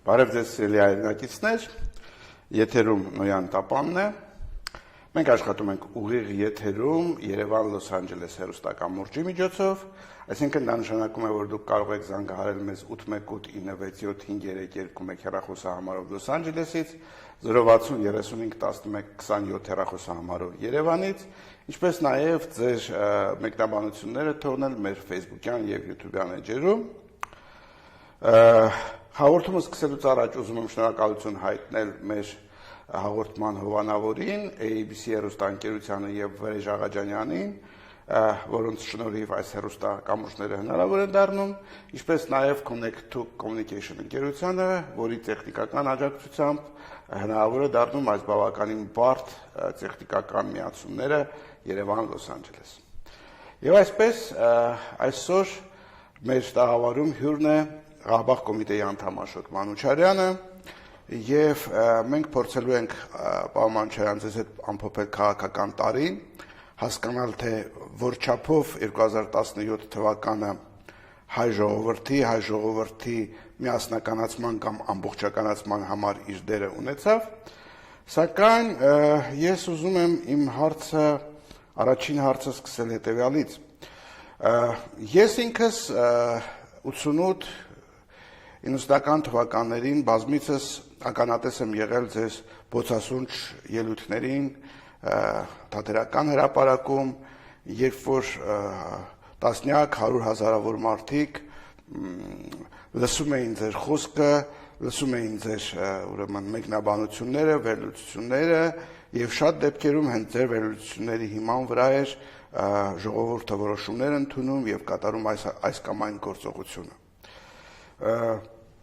Բարև ձեզ սիրելի հայրենակիցներ, եթերում Նոյան Տապանն է։ Մենք աշխատում ենք ուղիղ եթերում Երևան Լոս Անջելես հեռուստակամուրջի միջոցով, այսինքն դա նշանակում է, որ դուք կարող եք զանգահարել մեզ 818-977-532 հեռախոսահամարով Լոս Անջելեսից, 060-35-11-27 հեռախոսահամարով Երևանից, ինչպես նաև ձեր մեկնաբանությունները թողնել մեր Facebook-յան և YouTube-յան էջերում։ Հաղորդումը սկսելուց առաջ ուզում եմ շնորհակալություն հայտնել մեր հաղորդման հովանավորին, ABC հեռուստաընկերությանը և Վրեժ Աղաջանյանին, որոնց շնորհիվ այս հեռուստակամուրջները հնարավոր են դառնում, ինչպես նաև Connect to Communication ընկերությանը, որի տեխնիկական աջակցությամբ հնարավոր է դառնում այս բավականին բարդ տեխնիկական միացումները Երևան Լոս Անջելես։ Եվ այսպես այսօր մեր տաղավարում հյուրն է Ղարաբաղ կոմիտեի անդամ Աշոտ Մանուչարյանը և մենք փորձելու ենք պարոն Մանուչարյան ձեզ հետ ամփոփել քաղաքական տարին, հասկանալ թե որ չափով 2017 թվականը հայ ժողովրդի միասնականացման կամ ամբողջականացման համար իր դերը ունեցավ, սակայն ես ուզում եմ իմ առաջին հարցը սկսել հետևյալից։ Ես ինքս 88-90-ական թվականներին բազմիցս ականատես եմ եղել ձեզ բոցասունչ ելույթներին թատերական հրապարակում, երբ որ տասնյակ, 100 հազարավոր մարդիկ լսում էին ձեր խոսքը, լսում էին ձեր մեկնաբանությունները, վերլուծությունները և շատ դեպքերում հենց ձեր վերլուծությունների հիման վրա էր ժողովուրդը որոշումներ ընդունում և կատարում այս կամ այն գործողությունը։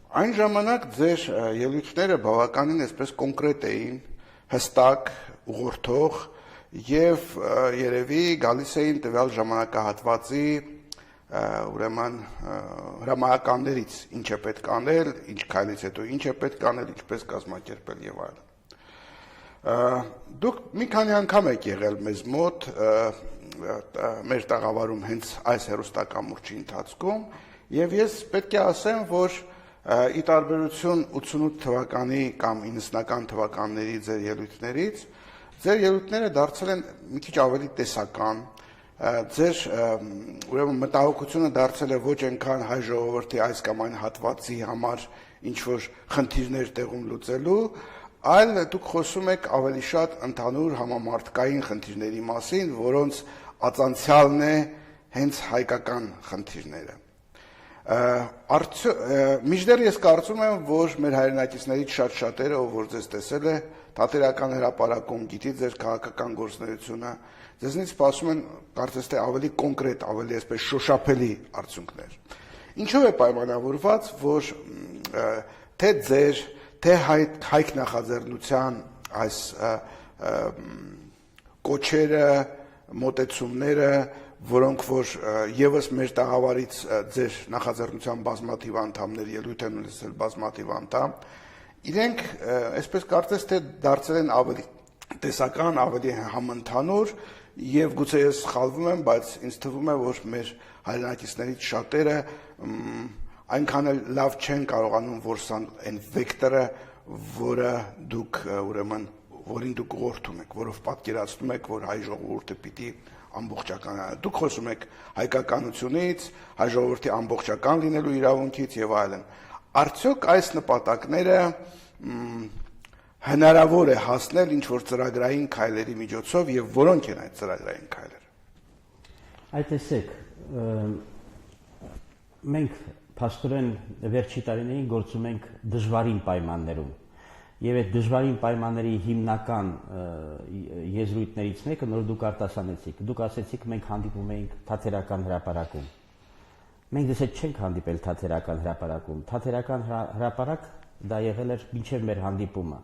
Այն ժամանակ ձեր ելույթները բավականին այսպես կոնկրետ էին, հստակ, ուղղորդող և երևի գալիս էին տվյալ ժամանակահատվածի հրամայականներից, ինչ է պետք անել, ինչ քայլից հետո ինչ է պետք անել, ինչպես կազմակերպել և այլն։ Դուք մի քանի անգամ եք եղել մեզ մոտ մեր տաղավարում հենց այս հեռուստակամուրջի ընթացքում և ես պետք է ասեմ, որ ի տարբերություն 88 թվականի կամ 90-ական թվականների ձեր ելույթները դարձել են մի քիչ ավելի տեսական, ձեր մտահոգությունը դարձել է ոչ այնքան հայ ժողովրդի այս կամ այն հատվածի համար ինչ-որ խնդիրներ տեղում լուծելու, այլ դուք խոսում եք ավելի շատ ընդհանուր համամարտկային խնդիրների մասին, որոնց ածանցյալն է հենց հայկական խնդիրները։ Մինչդեռ ես կարծում եմ, որ մեր հայրենակիցներից շատ-շատերը, ով որ ձեզ տեսել է թատերական հրապարակում, գիտի ձեր քաղաքական գործունեությունը, ձեզնից սպասում են կարծես թե ավելի կոնկրետ, ավելի այսպես շոշափելի արդյունքներ։ Ինչով է պայմանավորված, որ թե ձեր, թե հայք նախաձեռնության այս կոչերը, մոտեցումները, որոնք որ ևս մեր տաղավարից ձեր նախաձեռնության բազմաթիվ անդամներ ելույթ են ունեցել բազմաթիվ անդամ, իրենք այսպես կարծես թե դարձել են ավելի տեսական, ավելի համընդհանուր և գուցե ես սխալվում եմ, բայց ինձ թվում է, որ մեր հայրենակիցներից շատերը այնքան էլ լավ չեն կարողանում որսալ այն վեկտորը, որին դուք ուղղորդում եք, որով պատկերացնում եք, որ հայ ժողովուրդը պիտի ամբողջականանա։ Դուք խոսում եք հայկականությունից, հայ ժողովրդի ամբողջական լինելու իրավունքից և այլն։ Արդյոք այս նպատակները հնարավոր է հասնել ինչ-որ ծրագրային քայլերի միջոցով և որոնք են այդ ծրագրային քայլերը։ Այդ տեսեք, մենք փաստորեն վերջի տարիներին գործում ենք դժվարին պայմաններում և այդ դժվարին պայմանների հիմնական եզրույթներից մեկը նոր դուք արտասանեցիք, դուք ասեցիք մենք հանդիպում էինք թատերական հրապարակում։ Մենք դες հետ չենք հանդիպել թատերական հրապարակում, թատերական հրապարակ դա եղել էր մինչև մեր հանդիպումը։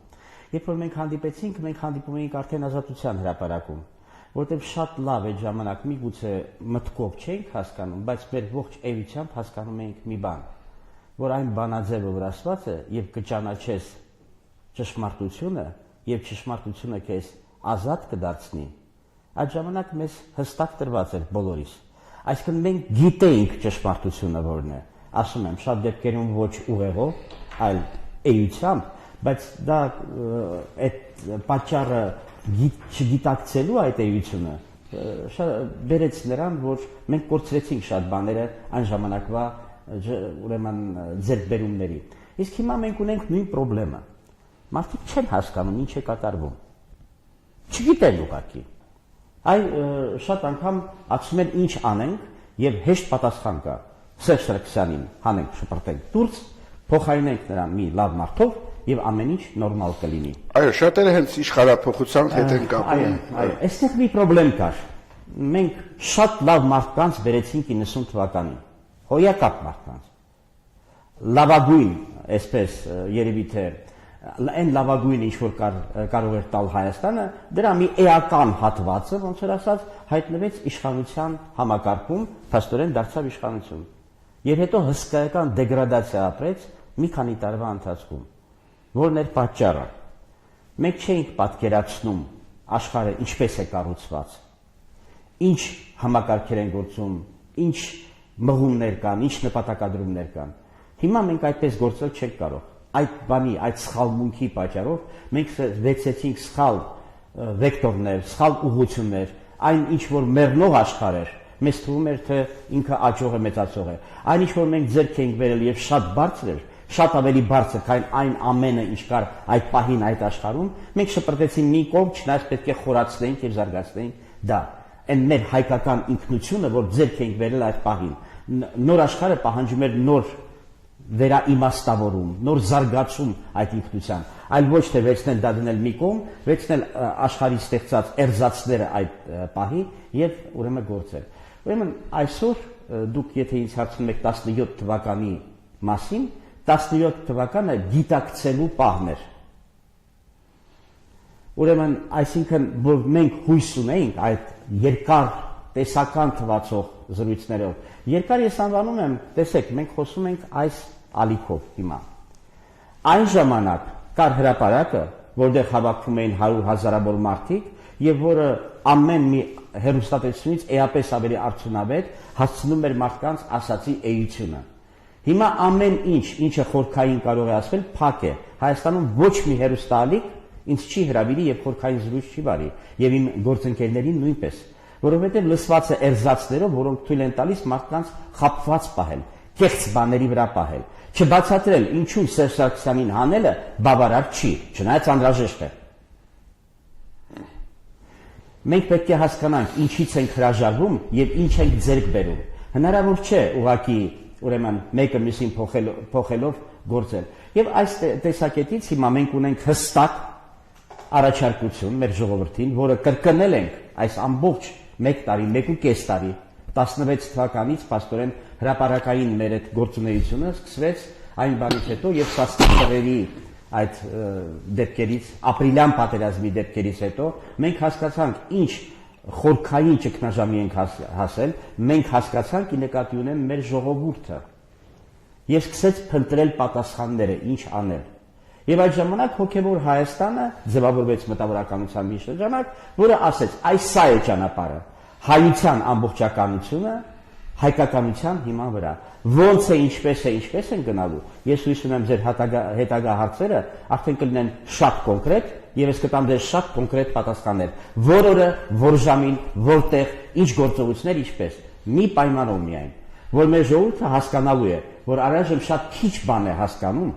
Երբ որ մենք հանդիպեցինք, մենք հանդիպում էինք արդեն ազատության հրապարակում, որտեղ շատ լավ այդ ժամանակ միգուցե մտքով չենք հասկանում, բայց մեր ողջ էությամբ հասկանում էինք մի բան, որ այն բանաձևը որ ասված է և կճանաչես ճշմարտությունը և ճշմարտությունը քեզ ազատ կդարձնի, այդ ժամանակ մեզ հստակ տրված էր բոլորիս։ Այսինքն մենք գիտեինք ճշմարտությունը որն է, ասում եմ, շատ դեպքերում ոչ ուղեղով, այլ էությամբ, բայց դա այդ պատճառը չգիտակցելու այդ էությունը բերեց նրան, որ մենք կորցրեցինք շատ բաները այն ժամանակվա ուրեմն ձեռքբերումների։ Իսկ հիմա մենք ունենք նույն խնդրեմը։ Մարդիկ չեն հասկանում ինչ է կատարվում։ Չգիտեն ուղղակի։ Շատ անգամ ասում են ինչ անենք եւ հեշտ պատասխան կա։ Սերժ Սարգսյանին հանենք շպրտենք դուրս, փոխարինենք նրան մի լավ մարդով եւ ամեն ինչ նորմալ կլինի։ Այո, շատերը հենց իշխանափոխության հետ են կապում։ Այո, այստեղ մի խնդրեմ կար։ Մենք շատ լավ մարդկանց բերեցինք 90 թվականին։ Հոյակապ մարդկանց։ Լավագույն, այսպես երևի թե այն լավագույնը ինչ որ կարող էր տալ Հայաստանը, դրա մի էական հատվածը, ոնց որ ասած, հայտնվեց իշխանության համակարգում, փաստորեն դարձավ իշխանություն։ Եվ հետո հսկայական դեգրադացիա ապրեց մի քանի տարվա ընթացքում, որն էր պատճառը։ Մենք չէինք պատկերացնում աշխարհը ինչպես է կառուցված, ինչ համակարգեր են գործում, ինչ մղումներ կան, ինչ նպատակադրումներ կան։ Հիմա մենք այդպես գործել չենք կարող։ Այդ բանի, այդ սխալմունքի պատճառով մենք վեցեցինք սխալ վեկտորներ, սխալ ուղղություններ, այն ինչ որ մեռնող աշխարհ էր, մեզ թվում էր թե ինքը աճող է, մեծացող է։ Այն ինչ որ մենք ձեռք էինք բերել եւ շատ բարձր էր, շատ ավելի բարձր, քան այն ամենը ինչ կար այդ պահին այդ աշխարհում, մենք շպրտեցին մի կողմ, չնայած պետք է խորացնեինք եւ զարգացնեինք դա։ Այն մեր հայկական ինքնությունը, որ ձեռք էինք բերել այդ պահին։ Նոր աշխարհը պահանջում էր նոր վերաիմաստավորում, նոր զարգացում այդ ինքնության, այլ ոչ թե վերցնել դա դնել մի կողմ, վերցնել աշխարհի ստեղծած էրզածները այդ պահի եւ ուրեմն գործել։ Ուրեմն այսօր դուք եթե ինձ հարցնում եք 17 թվականի մասին, 17 թվականը գիտակցելու պահն էր։ Ուրեմն այսինքն որ մենք հույս ունեինք այդ երկար տեսական թվացող զրույցներով։ Երկար ես անվանում եմ, տեսեք, մենք խոսում ենք այս ալիքով հիմա։ Այն ժամանակ կար հրապարակը, որտեղ հավաքվում էին 100,000-ավոր մարդիկ եւ որը ամեն մի հերոստատեսությունից էապես ավելի արդյունավետ հասցնում էր մարդկանց ասացի էությունը։ Հիմա ամեն ինչ, ինչը խորքային կարող է ասվել, փակ է։ Հայաստանում ոչ մի հերոստալիկ ինձ չի հրավիրի եւ խորքային զրույց չի վարի եւ իմ գործընկերներին նույնպես, որովհետեւ լսված է էրզածներով, որոնք թույլ են տալիս մարդկանց խաբված պահել, կեղծ բաների վրա պահել, չբացատրել ինչու Սերժ Սարգսյանին հանելը բավարար չի, չնայած անհրաժեշտ է։ Մենք պետք է հասկանանք ինչից ենք հրաժարվում եւ ինչ ենք ձեռք բերում։ Հնարավոր չէ ուղղակի ուրեմն մեկը մյուսին փոխելով գործել։ Եվ այս տեսակետից հիմա մենք ունենք հստակ առաջարկություն մեր ժողովրդին, որը կրկնել ենք այս ամբողջ 1 տարի, 1.5 տարի, 16 թվականից փաստորեն հրապարակային մեր այդ գործունեությունը սկսվեց այն բանից հետո եւ սաստիկների այդ դեպքերից, ապրիլյան պատերազմի դեպքերից հետո մենք հասկացանք ինչ խորքային ճգնաժամի ենք հասել, մենք հասկացանք ի նկատի ունեմ մեր ժողովուրդը եւ սկսեց փնտրել պատասխանները, ինչ անել։ Եվ այդ ժամանակ հոգևոր Հայաստանը ձևավորվեց մտավորականության մի շրջանակ, որը ասեց, այս սա է ճանապարհը, հայության ամբողջականությունը հայկականության հիման վրա։ Ոնց է, ինչպես են գնալու։ Ես հույս ունեմ ձեր հետագա հարցերը արդեն կլինեն շատ կոնկրետ եւ ես կտամ ձեզ շատ կոնկրետ պատասխաններ։ Որ օրը, որ ժամին, որտեղ, ինչ գործողություններ, ինչպես։ Մի պայմանով միայն, որ մեր ժողովուրդը հասկանալու է, որ առայժմ շատ քիչ բան է հասկանում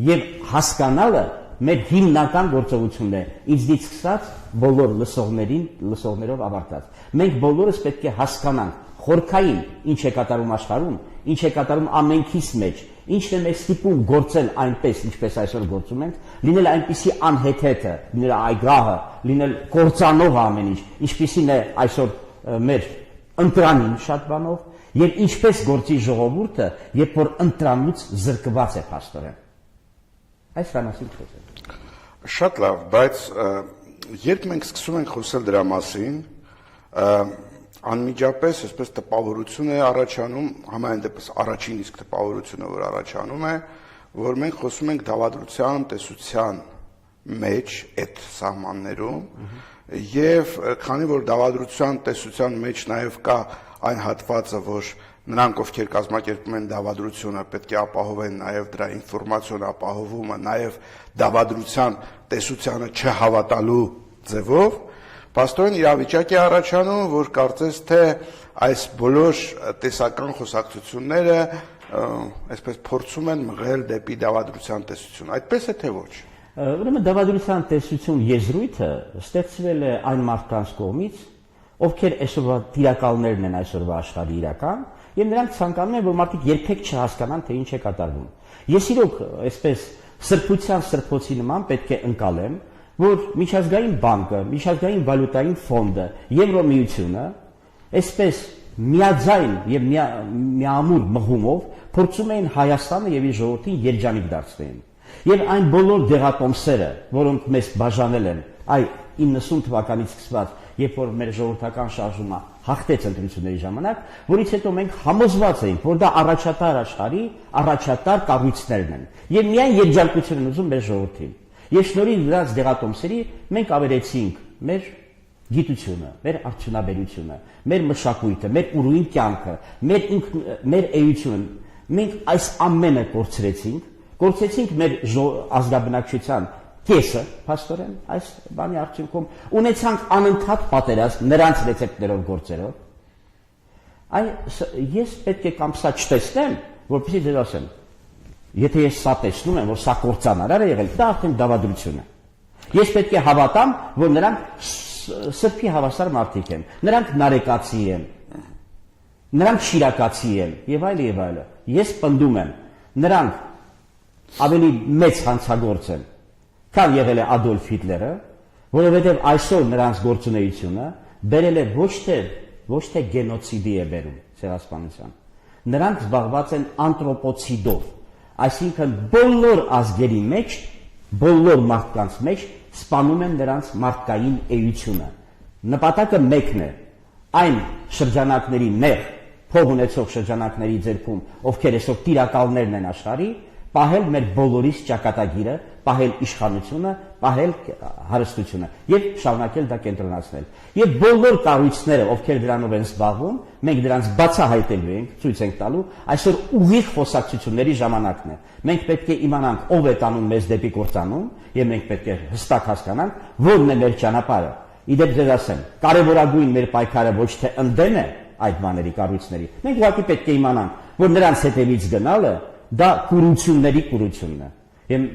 եւ հասկանալը մեր հիմնական գործողությունն է, ինձնից սկսած բոլոր լսողներով ավարտած։ Մենք բոլորս պետք է հասկանանք խորքային ինչ է կատարում աշխարհում, ինչ է կատարում ամենքիս մեջ, ինչն է մեզ ստիպում գործել այնպես, ինչպես այսօր գործում ենք, լինել այնպիսի անհեթեթը, լինել այգահը, լինել կործանող ամեն ինչ, ինչպիսին է այսօր մեր ընտրանին շատ բանով, եւ ինչպես գործի ժողովուրդը, երբ որ ընտրանուց զրկված է փաստորեն։ Այս բանասին խոսել։ Շատ լավ, բայց երբ մենք սկսում ենք խոսել դրա մասին, անմիջապես այսպես տպավորություն է առաջանում, համայն դեպս առաջին իսկ տպավորությունը, որ առաջանում է, որ մենք խոսում ենք դավադրության տեսության մեջ այդ սահմաններում եւ քանի որ դավադրության տեսության մեջ նաեւ կա այն հատվածը, որ նրանք, ովքեր կազմակերպում են դավադրությունը, պետք է ապահովեն նաև դրա ինֆորմացիոն ապահովումը, նաև դավադրության տեսությանը չհավատալու ձևով, փաստորեն իրավիճակ է առաջանում, որ կարծես թե այս բոլոր տեսական խոսակցությունները այսպես փորձում են մղել դեպի դավադրության տեսություն։ Այդպես է թե ոչ։ Ուրեմն դավադրության տեսություն եզրույթը ստեղծվել է այն մարդկանց կողմից, ովքեր այսօրվա տիրակալներն են այսօրվա աշխարհի իրական, եւ նրանք ցանկանում են, որ մարդիկ երբեք չհասկանան, թե ինչ է կատարվում։ Ես իրոք այսպես սրբության սրբոցի նման պետք է ընկալեմ, որ միջազգային բանկը, միջազգային վալյուտային ֆոնդը, Եվրոմիությունը այսպես միաձայն եւ միամուր մղումով փորձում էին Հայաստանը եւ իր ժողովրդին երջանիկ դարձնել։ Եվ այն բոլոր դեղատոմսերը, որոնք մեզ բաժանել են, այ 90 թվականից սկսված, երբ որ մեր ժողովրդական շարժումը հաղթեց ընտրությունների ժամանակ, որից հետո մենք համոզված էինք, որ դա առաջատար աշխարհի առաջատար կառույցներն են եւ միայն երջանկություն են ուզում մեր ժողովրդին։ Եվ շնորհիվ դրանց դեղատոմսերի մենք ավերեցինք մեր գիտությունը, մեր արդյունաբերությունը, մեր մշակույթը, մեր ուրույն կյանքը, մեր էությունը։ Մենք այս ամենը կորցրեցինք մեր ազգաբնակչության կեսը, փաստորեն, այս բանի արդյունքում ունեցանք անընդհատ պատերազմ նրանց ռեցեպտներով գործերով։ Ես պետք է կամ սա չտեսնեմ, որպեսզի ձեզ ասեմ, եթե ես սա տեսնում եմ, որ սա կործանարար է եղել, դա արդեն դավադրություն է։ Ես պետք է հավատամ, որ նրանք սրբի հավասար մարդիկ են, նրանք նարեկացի են, նրանք շիրակացի են, եւ այլը։ Ես պնդում եմ, նրանք ավելի մեծ հանցագործ են, քան եղել է Ադոլֆ Հիտլերը, որովհետև այսօր նրանց գործունեությունը բերել է ոչ թե գենոցիդի է բերում ցեղասպանության։ Նրանք զբաղված են անտրոպոցիդով, այսինքն բոլոր ազգերի մեջ, բոլոր մարդկանց մեջ սպանում են նրանց մարդկային էությունը։ Նպատակը մեկն է, այն շրջանակների նեղ փող ունեցող շրջանակների ձեռքում, ովքեր այսօր տիրակալներն են աշխարհի, պահել մեր բոլորիս ճակատագիրը, պահել իշխանությունը, պահել հարստությունը եւ շարունակել դա կենտրոնացնել։ Եվ բոլոր կառույցները, ովքեր դրանով են զբաղվում, մենք դրանց բացահայտելու ենք, ցույց ենք տալու, այսօր ուղիղ խոսակցությունների ժամանակն է։ Մենք պետք է իմանանք ով է տանում մեզ դեպի կործանում, եւ մենք պետք է հստակ հասկանանք, որն է մեր ճանապարհը։ Իդեպ ձեզ ասեմ, կարևորագույն մեր պայքարը ոչ թե ընդդեմ է այդ բաների կառույցների։ Մենք ուղղակի պետք է իմանանք, որ նրանց հետևից գնալը դա կուրությունների կուրությունն է։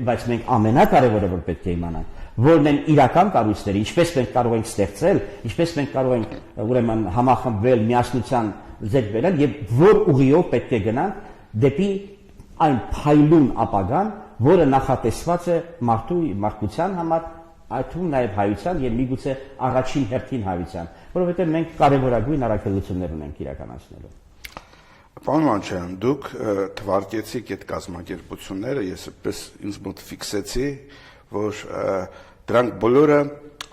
Բայց մենք ամենակարևորը որ պետք է իմանանք, որն են իրական կառույցները, ինչպես մենք կարող ենք ստեղծել, ինչպես մենք կարող ենք ուրեմն համախմբվել, միասնության ձեռք բերել եւ որ ուղիով պետք է գնանք դեպի այն փայլուն ապագան, որը նախատեսված է մարդկության համար, այդ թվում նաեւ հայության եւ միգուցե առաջին հերթին հայության, որովհետեւ մենք կարևորագույն առաքելություններ ունենք իրականացնելու։ Պարոն Մանչյան, դուք թվարկեցիք այդ կազմակերպությունները, ես այդպես ինձ մոտ ֆիքսեցի, որ դրանք բոլորը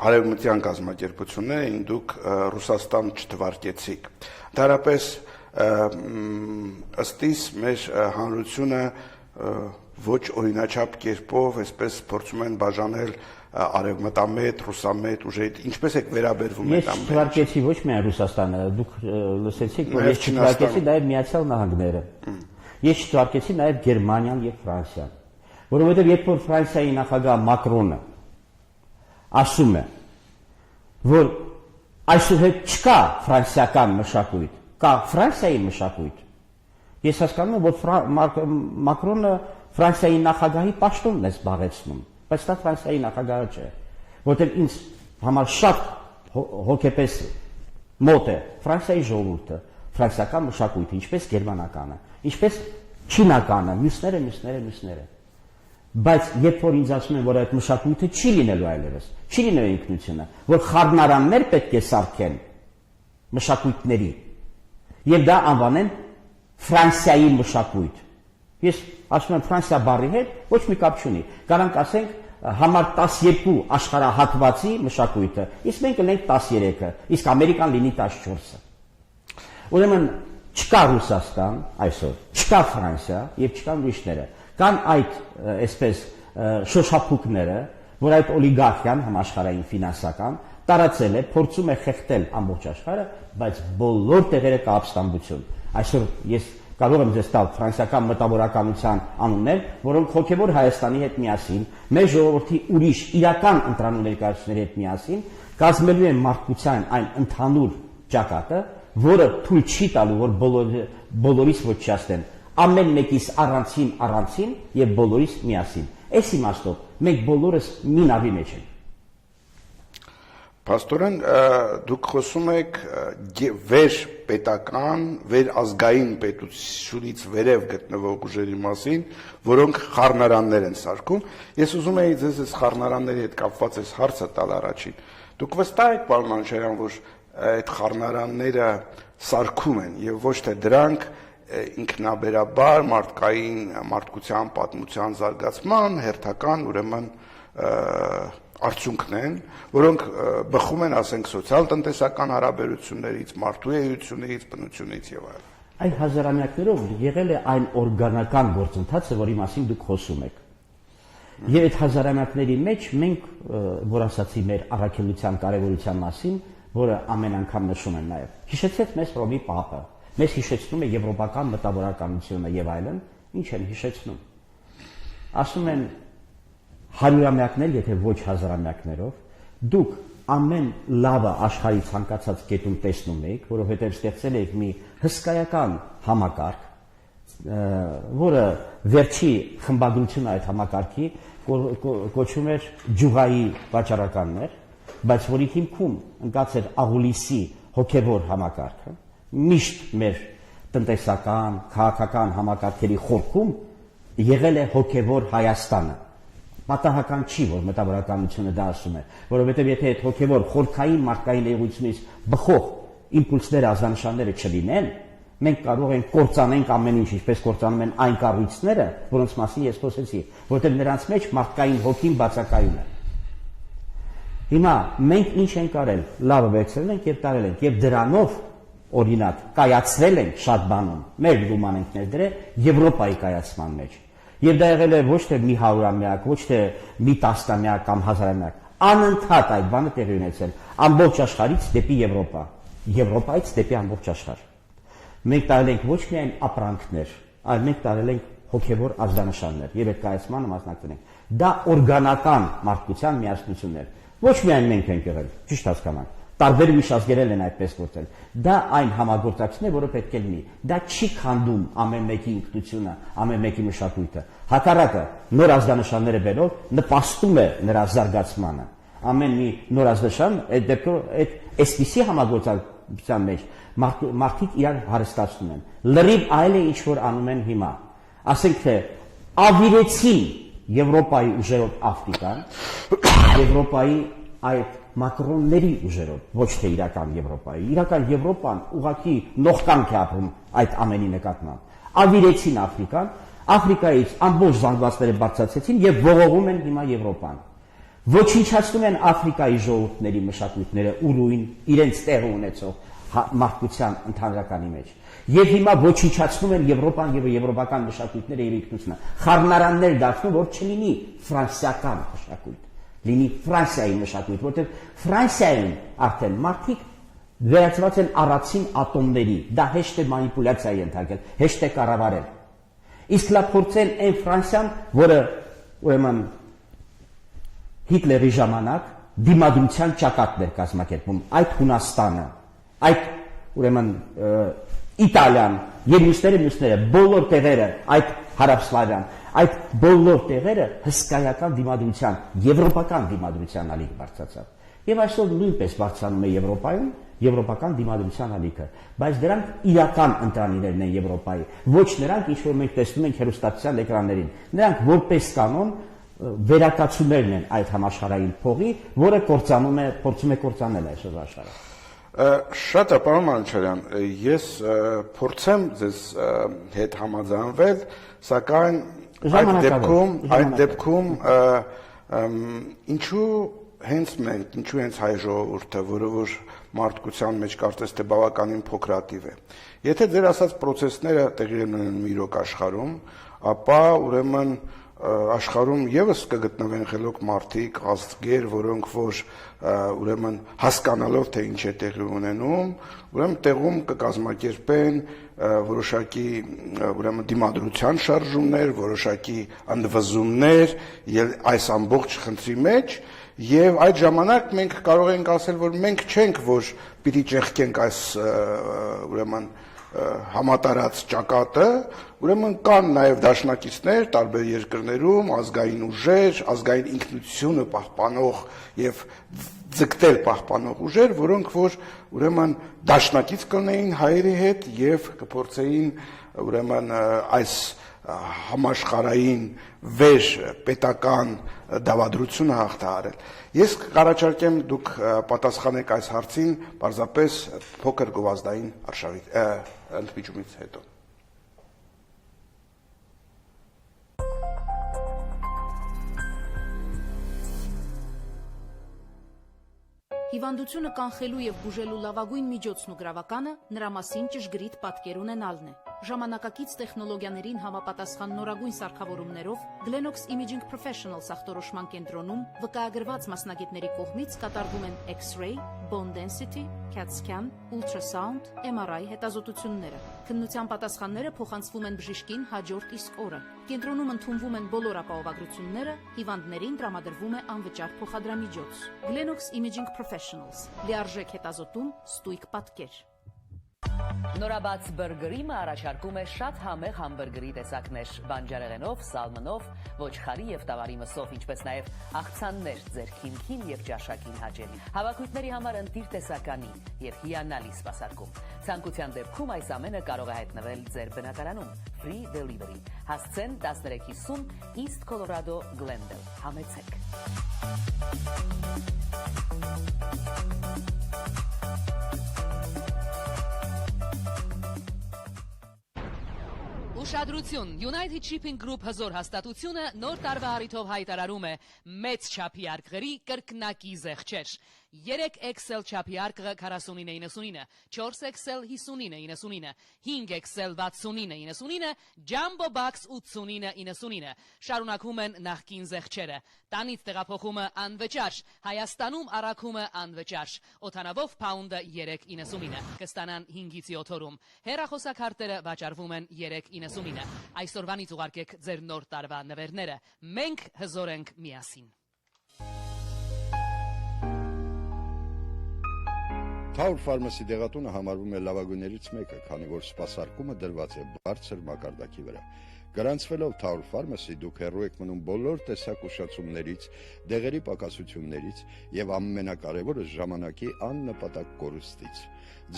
արևմտյան կազմակերպություններ էին, դուք Ռուսաստան չթվարկեցիք։ Դարապես ըստ իս մեր հանրությունը ոչ օրինաչափ կերպով այսպես փորձում են բաժանել արևմտամետ, ռուսամետ ուժերի, ինչպես եք վերաբերվում այդ ամենին։ Ես չթվարկեցի ոչ միայն Ռուսաստանը, դուք լսեցիք, որ ես չթվարկեցի նաև Միացյալ Նահանգները։ Ես չթվարկեցի նաև Գերմանիան եւ Ֆրանսիան, որովհետեւ երբ որ Ֆրանսիայի նախագահ Մակրոնը ասում է, որ այսուհետ չկա ֆրանսիական մշակույթ, կա Ֆրանսիայի մշակույթ, ես հասկանում եմ, որ Մակրոնը Ֆրանսիայի նախագահի պաշտոնն է զբաղեցնում, բայց դա Ֆրանսիայի նախագահը չէ, որտեղ ինձ համար շատ հոգեպես մոտ է Ֆրանսիայի ժողովուրդը, ֆրանսիական մշակույթը, ինչպես գերմանականը, ինչպես չինականը, մյուսները։ Բայց երբ որ ինձ ասում են, որ այդ մշակույթը չի լինելու այլևս, չի լինելու ինքնությունը, որ խառնարաններ պետք է սարքեն մշակույթների, եւ դա անվանեն Ֆրանսիայի մշակույթ։ Ես ասում եմ Ֆրանսիա բառի հետ ոչ մի կապ չունի։ Կարանք ասենք համար 12 աշխարհահատվածի մշակույթը, իսկ մենք ունենք 13-ը, իսկ Ամերիկան լինի 14-ը։ Ուրեմն չկա Ռուսաստան այսօր, չկա Ֆրանսիա եւ չկան ուրիշները։ Կան այդ այսպես շոշափուկները, որ այդ օլիգարխիան համաշխարհային ֆինանսական տարածել է, փորձում է խեղդել ամբողջ աշխարհը, բայց բոլոր տեղերը կա ապստամբություն։ Այսօր ես կարող եմ ձեզ տալ ֆրանսիական մտավորականության անուններ, որոնք հոգևոր Հայաստանի հետ միասին, մեր ժողովրդի ուրիշ իրական ընտրանու ներկայացուցիչների հետ միասին կազմելու են մարդկության այն ընդհանուր ճակատը, որը թույլ չի տալու, որ բոլորիս ոչնչացնեն, ամեն մեկից առանցին եւ բոլորիս միասին։ Այս իմաստով մենք բոլորս մի նավի մեջ ենք։ Պաստորեն, դուք խոսում եք վեր պետական, վեր ազգային պետությունից վերև գտնվող ուժերի մասին, որոնք խառնարաններ են սարքում։ Ես ուզում եի ձեզ այս խառնարանների հետ կապված այս հարցը տալ առաջին։ Դուք վստահ եք, պարոն Մանուկյան, որ այդ խառնարանները սարքում են եւ ոչ թե դրանք ինքնաբերաբար մարդկության պատմության զարգացման հերթական ուրեմն արդյունքն են, որոնք բխում են, ասենք, սոցիալ-տնտեսական հարաբերություններից, մարդու էությունից, բնությունից եւ այլն։ Այդ հազարամյակներով եղել է այն օրգանական գործընթացը, որի մասին դուք խոսում եք։ Եվ այդ հազարամյակների մեջ մենք, որ ասացի մեր առաքելության կարևորության մասին, որը ամեն անգամ նշում են նաև, հիշեցեք մեզ Հռոմի Պապը, մեզ հիշեցնում է եվրոպական մտավորականությունը եւ այլն, ինչ են հիշեցնում։ Ասում են հարյուրամյակներ, եթե ոչ հազարամյակներով, դուք ամեն լավը աշխարհի ցանկացած կետում տեսնում եք, որովհետև ստեղծել եք մի հսկայական համակարգ, որը վերջի խմբագրությունը այդ համակարգի կոչվում էր ջուղայի վաճառականներ, բայց որի հիմքում ընկած էր աղուլիսի հոգևոր համակարգը, միշտ մեր տնտեսական, քաղաքական համակարգերի խորքում եղել է հոգևոր Հայաստանը։ Պատահական չի, որ մտավորականությունը դա ասում է, որովհետև եթե այդ հոգևոր խորքային մարդկային էությունից բխող իմպուլսները, ազդանշանները չլինեն, մենք կարող ենք կործանենք ամեն ինչ, ինչպես կործանում են այն կառույցները, որոնց մասին ես խոսեցի, որովհետև նրանց մեջ մարդկային հոգին բացակայում է։ Հիմա մենք ինչ ենք արել, լավը վերցրել ենք եւ տարել ենք եւ դրանով օրինակ կայացրել ենք շատ բանում, մեր գուման ենք ներդրել Եվրոպայի կայացման մեջ։ Եվ դա եղել է ոչ թե մի հարյուրամյակ, ոչ թե մի տասնամյակ կամ հազարամյակ, անընդհատ այդ բանը տեղի ունեցել ամբողջ աշխարհից դեպի Եվրոպա, Եվրոպայից դեպի ամբողջ աշխարհ։ Մենք տարել ենք ոչ միայն ապրանքներ, այլ մենք տարել ենք հոգևոր ազդանշաններ եւ այդ կայացմանը մասնակցել ենք։ Դա օրգանական մարդկության միասնություն էր։ Ոչ միայն մենք ենք եղել, ճիշտ հասկանանք։ Տարբեր ուրիշ ազգեր են այդպես գործել։ Դա այն համագործակցությունն է, որը պետք է լինի։ Դա չի քանդում ամեն մեկի ինքնությունը, ամեն մեկի մշակույթը։ Հակառակը, նոր ազդանշանները բերող նպաստում է նրա զարգացմանը։ Ամեն մի նոր ազդանշան այդ դեպքում այդ այսպիսի համագործակցության մեջ մարդիկ իրար հարստացնում են։ Լրիվ այլ է ինչ որ անում են հիմա։ Ասենք թե ավիրեցին Եվրոպայի ուժերով Աֆրիկան, Եվրոպայի այդ մակրոնների ուժերով, ոչ թե իրական Եվրոպայի։ Իրական Եվրոպան ուղղակի նողկանք է ապրում այդ ամենի նկատմամբ։ Ավիրեցին Աֆրիկան, Աֆրիկայից ամբողջ զանգվածները բարձրացեցին եւ ողողում են հիմա Եվրոպան։ Ոչնչացնում են Աֆրիկայի ժողովուրդների մշակույթները, ուրույն իրենց տեղը ունեցող մարդկության ընդհանրականի մեջ։ Եվ հիմա ոչնչացնում են Եվրոպան եւ եվրոպական մշակույթները եւ ինքնությունը։ Խառնարաններ դարձնում, որ չլինի ֆրանսիական մշակույթ, լինի Ֆրանսիայի մշակույթ, որտեղ Ֆրանսիայում արդեն մարդիկ վերածված են առածին ատոմների։ Դա հեշտ է մանիպուլյացիայի ենթարկել, հեշտ է կառավարել։ Իսկ լավ փորձեն այն Ֆրանսիան, որը ուրեմն Հիտլերի ժամանակ դիմադրության ճակատներ կազմակերպում, այդ Հունաստանը, այդ ուրեմն Իտալիան, եւ մյուսները, բոլոր տեղերը, այդ Հարավսլավիան, այդ բոլոր տեղերը հսկայական դիմադրության, եվրոպական դիմադրության ալիք բարձրացավ։ Եվ այսօր նույնպես բարձրանում է Եվրոպայում եվրոպական դիմադրության ալիքը, բայց դրանք իրական ընտրանիներն են Եվրոպայի, ոչ նրանք, ինչ որ մենք տեսնում ենք հեռուստացության էկրաններին։ Նրանք որպես կանոն վերակացումներն են այդ համաշխարհային փողի, որը փորձում է կործանել այսօր աշխարհը։ Շատ է, պարոն Մանուկյան, ես փորձեմ ձեզ հետ համաձայնվել, սակայն այդ դեպքում ինչու հենց մենք, ինչու հենց հայ ժողովուրդը, որը որ մարդկության մեջ կարծես թե բավականին փոքրատիվ է։ Եթե ձեր ասած process-ները տեղի ունեն մի իրոք աշխարհում, ապա ուրեմն աշխարհում եւս կգտնվեն խելոք մարդիկ, ազգեր, որոնք որ ուրեմն հասկանալով թե ինչ է տեղի ունենում, ուրեմն տեղում կկազմակերպեն որոշակի ուրեմն դիմադրության շարժումներ, որոշակի ընդվզումներ այս ամբողջ խնդրի մեջ, եւ այդ ժամանակ մենք կարող ենք ասել, որ մենք չենք, որ պիտի ճեղքենք այս ուրեմն համատարած ճակատը, ուրեմն կան նաև դաշնակիցներ տարբեր երկրներում, ազգային ուժեր, ազգային ինքնությունը պահպանող եւ ձգտել պահպանող ուժեր, որոնք որ ուրեմն դաշնակից կլինեին հայերի հետ եւ կփորձեին ուրեմն այս համաշխարհային վեր պետական դավադրությունը հաղթահարել։ Ես կառաջարկեմ դուք պատասխանեք այս հարցին պարզապես փոքր գովազդային ընդմիջումից հետո։ Հիվանդությունը կանխելու եւ բուժելու լավագույն միջոցն ու գրավականը նրա մասին ճշգրիտ պատկեր ունենալն է։ Ժամանակակից տեխնոլոգիաներին համապատասխան նորագույն սարքավորումներով Glenox Imaging Professionals ախտորոշման կենտրոնում վկայագրված մասնագետների կողմից կատարվում են X-ray, bone density, CAT scan, ultrasound, MRI հետազոտությունները։ Քննության պատասխանները փոխանցվում են բժիշկին հաջորդ իսկ օրը։ Կենտրոնում ընդունվում են բոլոր ապահովագրությունները, հիվանդներին տրամադրվում է անվճար փոխադրամիջոց։ Glenox Imaging Professionals, լիարժեք հետազոտում, ստույգ պատկեր։ Նորաբաց բուրգերիմը առաջարկում է շատ համեղ համբուրգերի տեսակներ՝ բանջարեղենով, սալմոնով, ոչխարի եւ տավարի մսով, ինչպես նաեւ աղցաններ ձեր քինքին եւ ճաշակին հաճելի։ Հավաքույթների համար ընտիր տեսականի եւ հիանալի սպասարկում։ Ցանկության դեպքում այս ամենը կարող է հայտնվել ձեր բնակարանում։ Free delivery։ Հասցեն 1350 East Colorado Glendale։ Համեցեք։ Ուշադրություն, United Shipping Group հզոր հաստատությունը նոր տարվա առիթով հայտարարում է մեծ չափի արկղերի կրկնակի զեղչեր։ 3 XL չափի արկղը 49.99, 4 XL 59.99, 5 XL 69.99, Jumbo Box 89.99։ Շարունակում են նախկին զեղչերը։ Տանից տեղափոխումը անվճար, Հայաստանում առաքումը անվճար։ Օդանավով փաունդը 3.99, կստանան 5-ից 7 օրում։ Հեռախոսակարտերը վաճառվում են 3.99։ Այսօրվանից ուղարկեք ձեր նոր տարվա նվերները։ Մենք հզոր ենք միասին։ Tower Pharmacy դեղատունը համարվում է լավագույններից մեկը, քանի որ սպասարկումը դրված է բարձր մակարդակի վրա։ Գրանցվելով Tower Pharmacy դուք հեռու եք մնում բոլոր տեսակ ուշացումներից, դեղերի պակասություններից եւ ամենակարևորը ժամանակի աննպատակ կորուստից։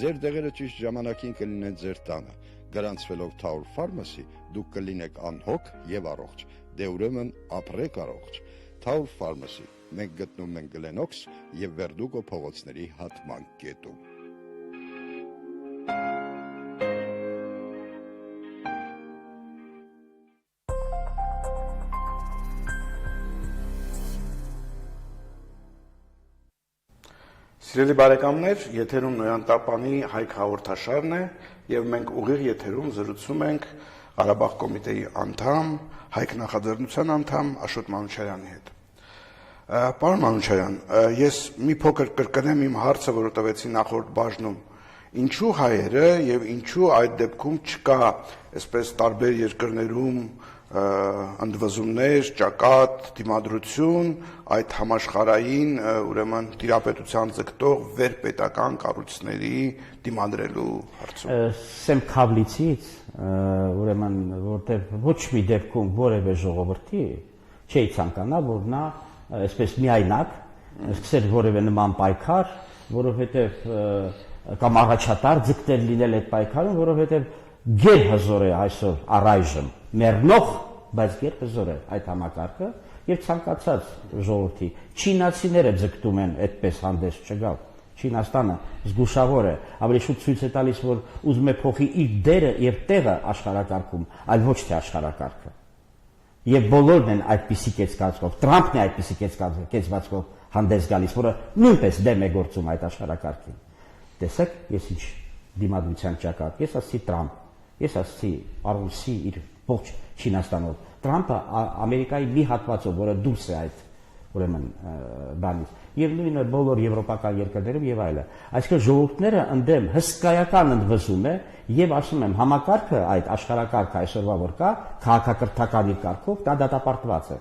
Ձեր դեղերը ճիշտ ժամանակին կլինեն ձեր տանը։ Գրանցվելով Tower Pharmacy դուք կլինեք անհոգ եւ առողջ։ Դե ուրեմն ապրեք առողջ։ Tower Pharmacy մենք գտնում ենք Glenox եւ Verdugo փողոցների հատման կետում։ Սիրելի բարեկամներ, եթերում Նոյան Տապանի Հայք հաղորդաշարն է եւ մենք ուղիղ եթերում զրուցում ենք Ղարաբաղ կոմիտեի անդամ, Հայք նախաձեռնության անդամ Աշոտ Մանուչարյանի հետ։ Պարոն Մանուչարյան, ես մի փոքր կրկնեմ իմ հարցը, որը տվեցի նախորդ բաժնում։ Ինչու հայերը եւ ինչու այդ դեպքում չկա այսպես տարբեր երկրներում ընդվզումներ, ճակատ, դիմադրություն այդ համաշխարհային ուրեմն տիրապետության ձգտող վերպետական կառույցների դիմադրելու հարցում։ Սեմ Քավլիցից ուրեմն որտեղ ոչ մի դեպքում որևէ ժողովրդի չի ցանկանա, որ նա այսպես միայնակ սկսել որևէ նման պայքար, որովհետև կամ առաջատար ձգտել լինել այդ պայքարում, որովհետև գերհզոր է այսօր առայժմ մեռնող, բայց գերհզոր է այդ համակարգը եւ ցանկացած ժողովրդի չինացիները ձգտում են այդպես հանդես չգալ։ Չինաստանը զգուշավոր է, ավելի շուտ ցույց է տալիս, որ ուզում է փոխի իր դերը եւ տեղը աշխարհակարգում, այլ ոչ թե աշխարհակարգը։ Եվ բոլորն են այդպիսի կեցվածքով, Տրամփն է այդպիսի կեցվածքով հանդես գալիս, որը նույնպես դեմ է գործում այդ աշխարհակարգին։ Տեսեք, ես ինչ դիմադրության ճակատ, ես ասացի Տրամփ, ես ասացի Արուսի իր ողջ Չինաստանով։ Տրամպը Ամերիկայի մի հատվածով, որը դուրս է այդ ուրեմն բանից, եւ նույնը բոլոր եվրոպական երկրներում եւ այլը։ Այսինքն ժողովուրդները ընդդեմ հսկայական ընդվզում է եւ ասում եմ համակարգը այդ աշխարհակարգը այսօրվա որ կա, քաղաքակրթական իր կարգով դա դատապարտված է։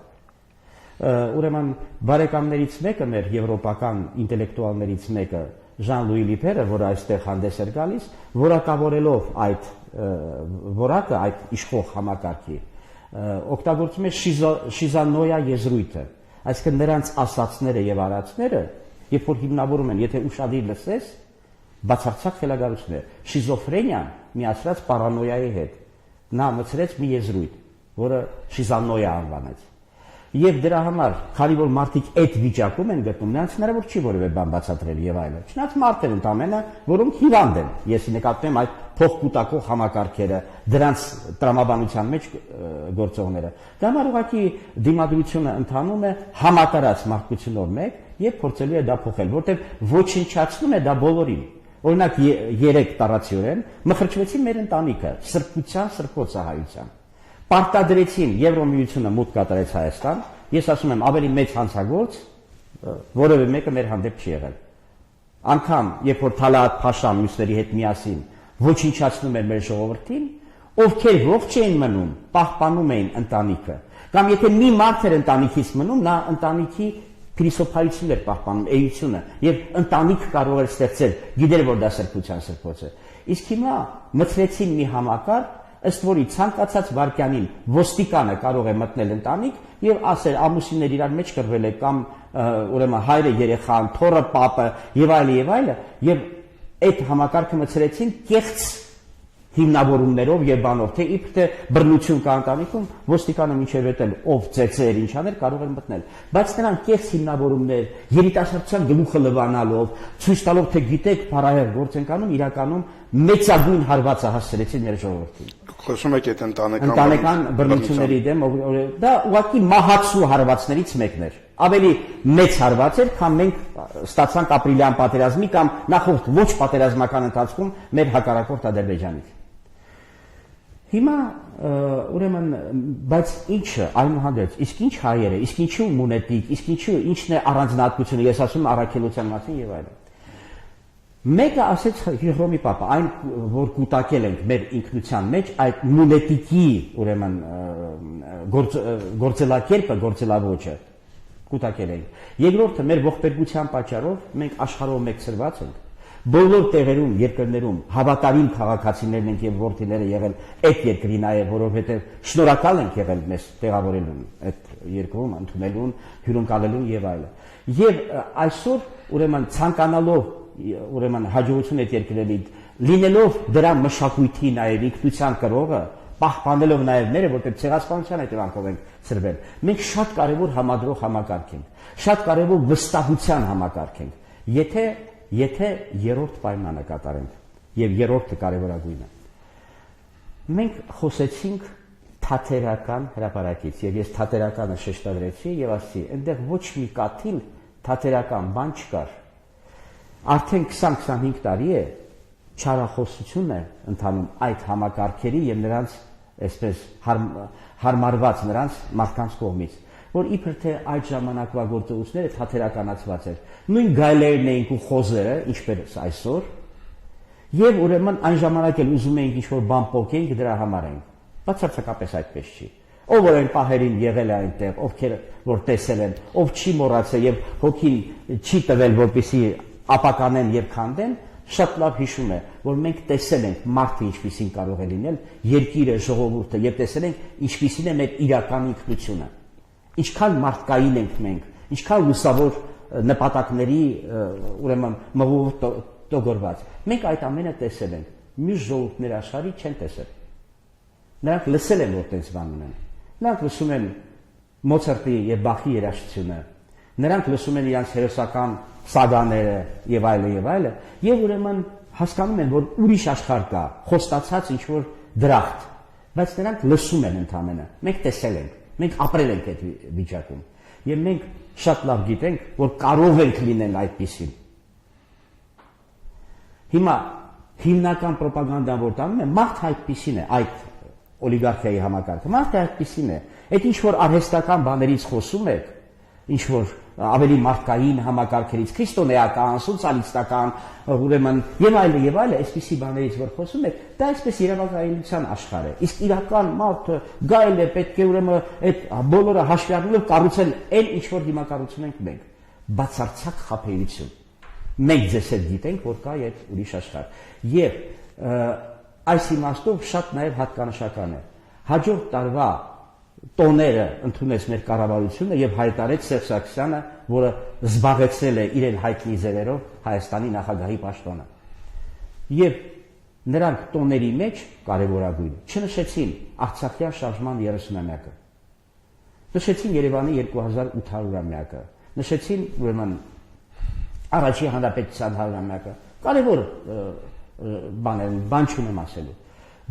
Ուրեմն բարեկամներից մեկը մեր եվրոպական ինտելեկտուալներից մեկը Ժան-Լուի Լիպերը, որը այստեղ հանդես էր գալիս, որակավորելով այդ որակը, այդ իշխող համակարգի, օգտագործում է շիզանոյա եզրույթը, այսինքն նրանց ասացները եւ արածները, երբ որ հիմնավորում են, եթե ուշադիր լսես, բացարձակ խելագարություն է, շիզոֆրենիան միացրած պարանոյայի հետ, նա մցրեց մի եզրույթ, որը շիզանոյա անվանեց։ Եվ դրա համար, քանի որ մարդիկ այդ վիճակում են գտնում, նրանց հնարավոր չի որևէ բան բացատրել եւ այլն։ Չնայած մարդեր ընդամենը, որոնք հիվանդ են, ես նկատում եմ այդ փոխկուտակող համակարգերը, դրանց տրամաբանության մեջ գործողները։ Դա համար ուղղակի դիմադրությունը ընթանում է համատարած մարդկությունով մեկ եւ փորձելու է դա փոխել, որտեղ ոչնչացնում է դա բոլորին։ Օրինակ 3 տարածիորեն մխրճվեցին մեր ընտանիքը, սրբության, սրբոցահայության։ Պարտադրեցին Եվրոմիությունը մուտք կատարեց Հայաստան, ես ասում եմ ավելի մեծ հանցագործ որևէ մեկը մեր հանդեպ չի եղել։ Անկամ երբ որ Թալատ Փաշան մյուսների հետ միասին ոչնչացնում էր մեր ժողովրդին, ովքեր ողջ էին մնում, պահպանում էին ընտանիքը, կամ եթե մի մարդ էր ընտանիքից մնում, նա ընտանիքի փիլիսոփայությունն էր պահպանում, էությունը, եւ ընտանիք կարող էր ստեղծել, գիտեր որ դա սրբության սրբոց է։ Իսկ հիմա մցրեցին մի համակարգ, ըստ որի ցանկացած վարքյանին ոստիկանը կարող է մտնել ընտանիք եւ ասել ամուսիններ իրար մեջ կռվել է կամ ուրեմն հայրը երեխան, թոռը պապը եւ այլը եւ այդ համակարգը մցրեցին կեղծ հիմնավորումներով եւ բանով թե իբր թե բռնություն կա ընտանիքում ոստիկանը մինչեւ էտել ով ծեծեր ինչաներ կարող են մտնել բայց նրանք կեղծ հիմնավորումներ երիտասարդության գլուխը լվանալով ցույց տալով թե գիտեք բարայր գործ են կանում իրականում մեծագույն հարվածը հասցրեցին մեր ժողովրդին խոսում եք այդ ընտանեկան բռնությունների դեմ դա ուղղակի մահացու հարվածներից մեկն էր ավելի մեծ հարված էր քան մենք ստացանք ապրիլյան պատերազմի կամ նախորդ ոչ պատերազմական ընթացքում մեր հակառակորդ Ադրբեջանից Հիմա ուրեմն բայց ինչը այնուհանդերձ իսկ ինչ հայերը իսկ ինչու մունետիկ իսկ ինչն է առանձնահատկությունը ես ասում առաքելության մասին եւ այլն Մեկը ասեց Հյուրոմի պապա այն որ կուտակել ենք մեր ինքնության մեջ այդ մունետիկի ուրեմն գործելակերպը գործելավոճը կուտակել ենք երկրորդը մեր ողբերգության պատճառով մենք աշխարհով մեկցրված ենք բոլոր տեղերում երկրներում հավատարիմ քաղաքացիներն ենք եւ որդիները եղել այդ երկրի նաեւ որովհետեւ շնորհակալ ենք եղել մեզ տեղավորելուն այդ երկրում ընդունելուն հյուրընկալելուն եւ այլն եւ այսօր ուրեմն ցանկանալով ուրեմն հաջողություն այդ երկրների լինելով դրա մշակույթի նաեւ ինքնության կրողը պահպանելով նաեւ մերը որտեղ ցեղասպանության հետևանքով ենք ծրվել մենք շատ կարեւոր համադրող համակարգ ենք շատ կարեւոր վստահության համակարգ ենք եթե երրորդ պայմանը կատարենք եւ երրորդը կարեւորագույնը մենք խոսեցինք թատերական հրապարակից եւ ես թատերականը շեշտադրեցի եւ ասացի այնտեղ ոչ մի կաթիլ թատերական բան չկար արդեն 20-25 տարի է չարախոսություն է ընթանում այդ համակարգերի եւ նրանց այսպես հարմարված նրանց մարդկանց կողմից որ իբր թե այդ ժամանակվա գործողությունները թատերականացված էր նույն գայլերն էին ու խոզերը ինչպես այսօր եւ ուրեմն այն ժամանակ էլ ուզում էինք ինչ-որ բան փոխենք դրա համար ենք բացարձակապես այդպես չի ով որ այն պահերին եղել է այնտեղ ովքեր որ տեսել են ով չի մոռացել եւ հոգին չի տվել որպեսի ապականեն եւ քանդեն շատ լավ հիշում է որ մենք տեսել ենք մարդը ինչպիսին կարող է լինել երկիրը ժողովուրդը եւ տեսել ենք ինչպիսին է մեր իրական ինքնությունը ինչքան մարդկային ենք մենք ինչքան լուսավոր նպատակների ուրեմն մղով տոգորված մենք այդ ամենը տեսել ենք մյուս ժողովուրդներ աշխարհի չեն տեսել նրանք լսել են որ տես բան ունեն նրանք լսում են Մոցարտի եւ Բախի երաժշտությունը նրանք լսում են իրենց հերոսական սագաները եւ այլը եւ ուրեմն հասկանում են որ ուրիշ աշխարհ կա խոստացած ինչ որ դրախտ բայց նրանք լսում են ընդամենը մենք տեսել ենք մենք ապրել ենք այդ վիճակում եւ մենք շատ լավ գիտենք որ կարող ենք լինել այդպիսին հիմա հիմնական ռոպագանդան որ տանում է մարդ այդպիսին է այդ օլիգարխիայի համակարգը։ Մարդը այդպեսին է։ Այդ ինչ որ արհեստական բաներից խոսում եք, ինչ որ ավելի մարդկային համակարգերից, քրիստոնեական, սոցիալիստական, ուրեմն եւ այլն, այսպիսի բաներից որ խոսում եք, դա այսպես երևակայության աշխարհ է։ Իսկ իրական մարդը գայել է, պետք է ուրեմն այդ բոլորը հաշվի առնելով կառուցել այն ինչ որ հիմա կառուցում ենք մենք։ Բացարձակ խաբեություն։ Մենք ձեզ հետ գիտենք, որ կա այդ ուրիշ աշխարհ։ Եվ այս իմաստով շատ նաև հատկանշական է։ Հաջորդ տարվա տոները ընդունեց մեր կառավարությունը եւ հայտարարեց Սերժ Սարգսյանը, որը զբաղեցրել է իրեն հայտնի ձևերով Հայաստանի նախագահի պաշտոնը։ Եւ նրանք տոների մեջ կարևորագույն չնշեցին Արցախյան շարժման 30-ամյակը։ Նշեցին Երևանի 2800-ամյակը, նշեցին ուրեմն Առաջին հանրապետության 100-ամյակը։ Կարևոր բան չունեմ ասելու,